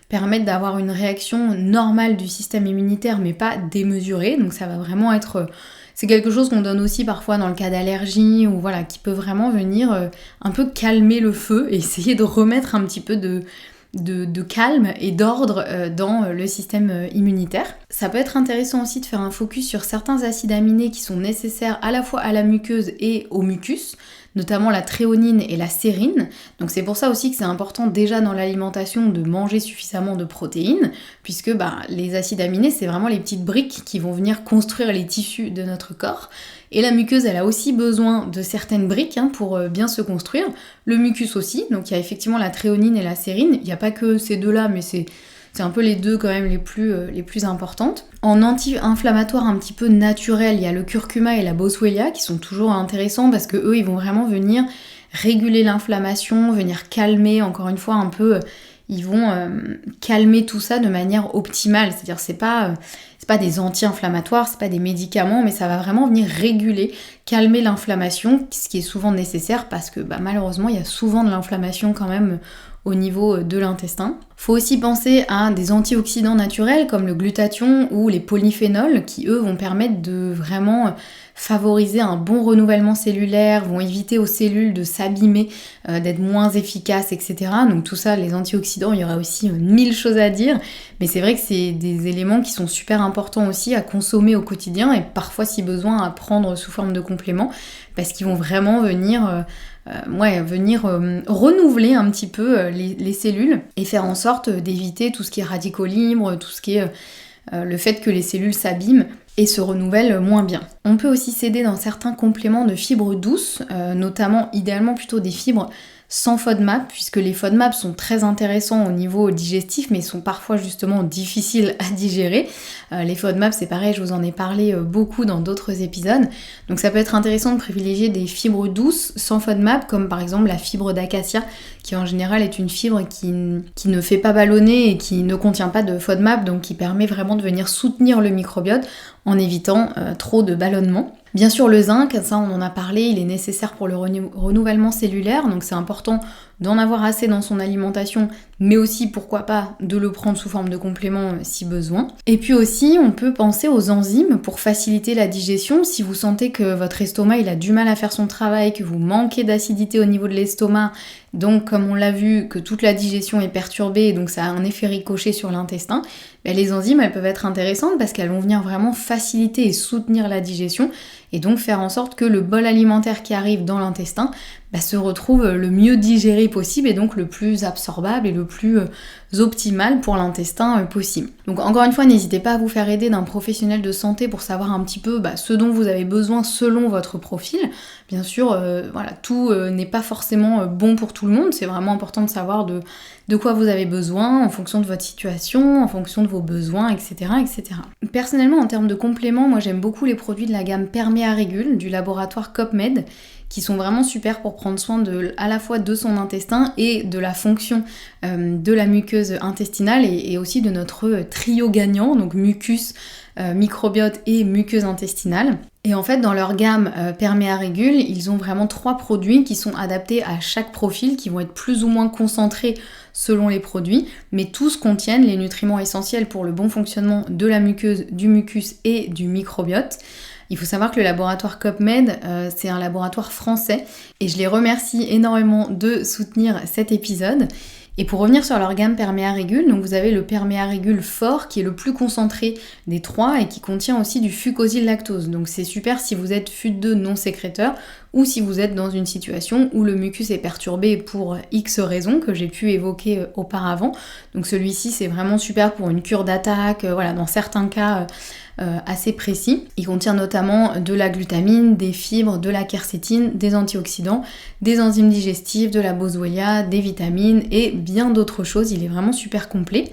permettre d'avoir une réaction normale du système immunitaire mais pas démesurée, donc ça va vraiment être... c'est quelque chose qu'on donne aussi parfois dans le cas d'allergie ou voilà, qui peut vraiment venir un peu calmer le feu et essayer de remettre un petit peu de calme et d'ordre dans le système immunitaire. Ça peut être intéressant aussi de faire un focus sur certains acides aminés qui sont nécessaires à la fois à la muqueuse et au mucus, notamment la tréonine et la sérine. Donc c'est pour ça aussi que c'est important déjà dans l'alimentation de manger suffisamment de protéines, puisque les acides aminés c'est vraiment les petites briques qui vont venir construire les tissus de notre corps. Et la muqueuse, elle a aussi besoin de certaines briques pour bien se construire. Le mucus aussi, donc il y a effectivement la tréonine et la sérine. Il n'y a pas que ces deux-là, mais c'est un peu les deux quand même les plus importantes. En anti-inflammatoire un petit peu naturel, il y a le curcuma et la boswellia qui sont toujours intéressants parce que eux, ils vont vraiment venir réguler l'inflammation, venir calmer encore une fois un peu... ils vont calmer tout ça de manière optimale, c'est-à-dire c'est pas des anti-inflammatoires, c'est pas des médicaments, mais ça va vraiment venir réguler, calmer l'inflammation, ce qui est souvent nécessaire parce que malheureusement il y a souvent de l'inflammation quand même au niveau de l'intestin. Faut aussi penser à des antioxydants naturels comme le glutathion ou les polyphénols qui eux vont permettre de vraiment favoriser un bon renouvellement cellulaire, vont éviter aux cellules de s'abîmer, d'être moins efficaces, etc. Donc tout ça, les antioxydants, il y aura aussi 1000 choses à dire, mais c'est vrai que c'est des éléments qui sont super importants aussi à consommer au quotidien et parfois si besoin à prendre sous forme de complément parce qu'ils vont vraiment venir renouveler un petit peu les cellules et faire en sorte d'éviter tout ce qui est radicaux libres, tout ce qui est le fait que les cellules s'abîment et se renouvellent moins bien. On peut aussi s'aider dans certains compléments de fibres douces, notamment idéalement plutôt des fibres sans FODMAP, puisque les FODMAP sont très intéressants au niveau digestif, mais sont parfois justement difficiles à digérer. Les FODMAP, c'est pareil, je vous en ai parlé beaucoup dans d'autres épisodes. Donc ça peut être intéressant de privilégier des fibres douces sans FODMAP, comme par exemple la fibre d'acacia, qui en général est une fibre qui ne fait pas ballonner et qui ne contient pas de FODMAP, donc qui permet vraiment de venir soutenir le microbiote en évitant trop de ballonnement. Bien sûr le zinc, ça on en a parlé, il est nécessaire pour le renouvellement cellulaire, donc c'est important d'en avoir assez dans son alimentation, mais aussi pourquoi pas de le prendre sous forme de complément si besoin. Et puis aussi on peut penser aux enzymes pour faciliter la digestion. Si vous sentez que votre estomac il a du mal à faire son travail, que vous manquez d'acidité au niveau de l'estomac, donc comme on l'a vu que toute la digestion est perturbée et donc ça a un effet ricochet sur l'intestin, les enzymes elles peuvent être intéressantes parce qu'elles vont venir vraiment faciliter et soutenir la digestion et donc faire en sorte que le bol alimentaire qui arrive dans l'intestin se retrouve le mieux digéré possible et donc le plus absorbable et le plus optimal pour l'intestin possible. Donc encore une fois, n'hésitez pas à vous faire aider d'un professionnel de santé pour savoir un petit peu ce dont vous avez besoin selon votre profil. Bien sûr, tout n'est pas forcément bon pour tout le monde, c'est vraiment important de savoir de quoi vous avez besoin en fonction de votre situation, en fonction de vos besoins, etc. etc. Personnellement, en termes de compléments, moi j'aime beaucoup les produits de la gamme Perméa-Régule du laboratoire COPMED, qui sont vraiment super pour prendre soin à la fois de son intestin et de la fonction de la muqueuse intestinale et aussi de notre trio gagnant, donc mucus, microbiote et muqueuse intestinale. Et en fait, dans leur gamme Perméa-Régule, ils ont vraiment 3 produits qui sont adaptés à chaque profil, qui vont être plus ou moins concentrés selon les produits, mais tous contiennent les nutriments essentiels pour le bon fonctionnement de la muqueuse, du mucus et du microbiote. Il faut savoir que le laboratoire COPMED, c'est un laboratoire français et je les remercie énormément de soutenir cet épisode. Et pour revenir sur leur gamme Perméa-Régule, donc vous avez le Perméa-Régule fort qui est le plus concentré des 3 et qui contient aussi du fucosyl-lactose. Donc c'est super si vous êtes FUT2 non sécréteur ou si vous êtes dans une situation où le mucus est perturbé pour X raisons que j'ai pu évoquer auparavant. Donc celui-ci c'est vraiment super pour une cure d'attaque, dans certains cas assez précis. Il contient notamment de la glutamine, des fibres, de la quercétine, des antioxydants, des enzymes digestives, de la boswellia, des vitamines et bien d'autres choses. Il est vraiment super complet.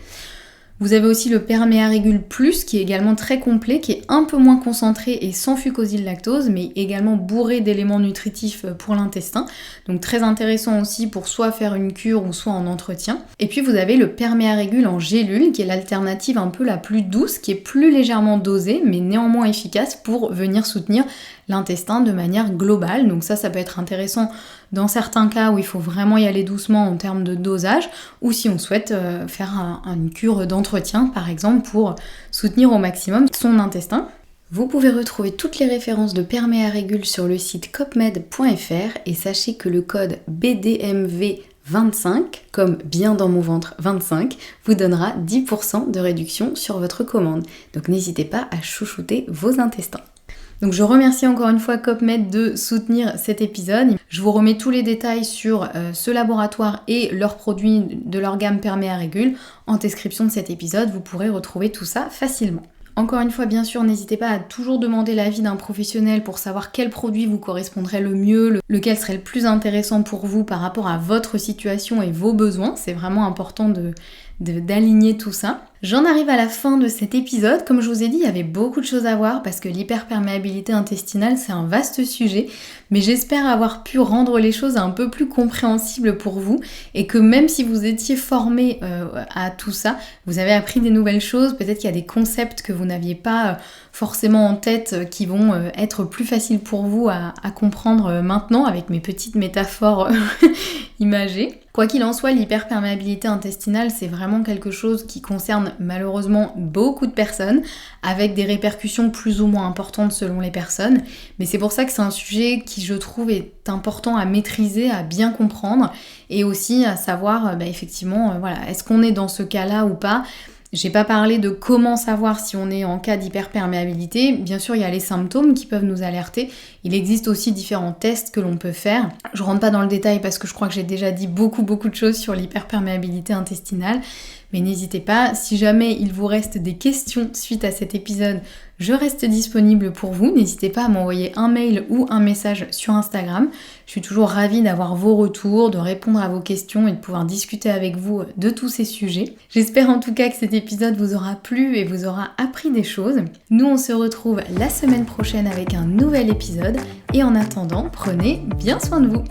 Vous avez aussi le Perméarégule Plus qui est également très complet, qui est un peu moins concentré et sans fucosyl-lactose, mais également bourré d'éléments nutritifs pour l'intestin. Donc très intéressant aussi pour soit faire une cure ou soit en entretien. Et puis vous avez le Perméarégule en gélule qui est l'alternative un peu la plus douce, qui est plus légèrement dosée mais néanmoins efficace pour venir soutenir l'intestin de manière globale. Donc ça peut être intéressant dans certains cas où il faut vraiment y aller doucement en termes de dosage, ou si on souhaite faire une cure d'entretien par exemple pour soutenir au maximum son intestin. Vous pouvez retrouver toutes les références de Perméarégule sur le site copmed.fr et sachez que le code BDMV25, comme bien dans mon ventre 25, vous donnera 10% de réduction sur votre commande. Donc n'hésitez pas à chouchouter vos intestins. Donc je remercie encore une fois Copmed de soutenir cet épisode. Je vous remets tous les détails sur ce laboratoire et leurs produits de leur gamme Perméarégule en description de cet épisode. Vous pourrez retrouver tout ça facilement. Encore une fois, bien sûr, n'hésitez pas à toujours demander l'avis d'un professionnel pour savoir quel produit vous correspondrait le mieux, lequel serait le plus intéressant pour vous par rapport à votre situation et vos besoins. C'est vraiment important d'aligner tout ça. J'en arrive à la fin de cet épisode. Comme je vous ai dit, il y avait beaucoup de choses à voir parce que l'hyperperméabilité intestinale, c'est un vaste sujet, mais j'espère avoir pu rendre les choses un peu plus compréhensibles pour vous et que même si vous étiez formé à tout ça, vous avez appris des nouvelles choses, peut-être qu'il y a des concepts que vous n'aviez pas forcément en tête qui vont être plus faciles pour vous à comprendre maintenant avec mes petites métaphores imagées. Quoi qu'il en soit, l'hyperperméabilité intestinale, c'est vraiment quelque chose qui concerne malheureusement beaucoup de personnes, avec des répercussions plus ou moins importantes selon les personnes. Mais c'est pour ça que c'est un sujet qui, je trouve, est important à maîtriser, à bien comprendre, et aussi à savoir, effectivement, est-ce qu'on est dans ce cas-là ou pas ? J'ai pas parlé de comment savoir si on est en cas d'hyperperméabilité. Bien sûr, il y a les symptômes qui peuvent nous alerter. Il existe aussi différents tests que l'on peut faire. Je rentre pas dans le détail parce que je crois que j'ai déjà dit beaucoup de choses sur l'hyperperméabilité intestinale. Mais n'hésitez pas, si jamais il vous reste des questions suite à cet épisode, je reste disponible pour vous. N'hésitez pas à m'envoyer un mail ou un message sur Instagram. Je suis toujours ravie d'avoir vos retours, de répondre à vos questions et de pouvoir discuter avec vous de tous ces sujets. J'espère en tout cas que cet épisode vous aura plu et vous aura appris des choses. Nous, on se retrouve la semaine prochaine avec un nouvel épisode. Et en attendant, prenez bien soin de vous.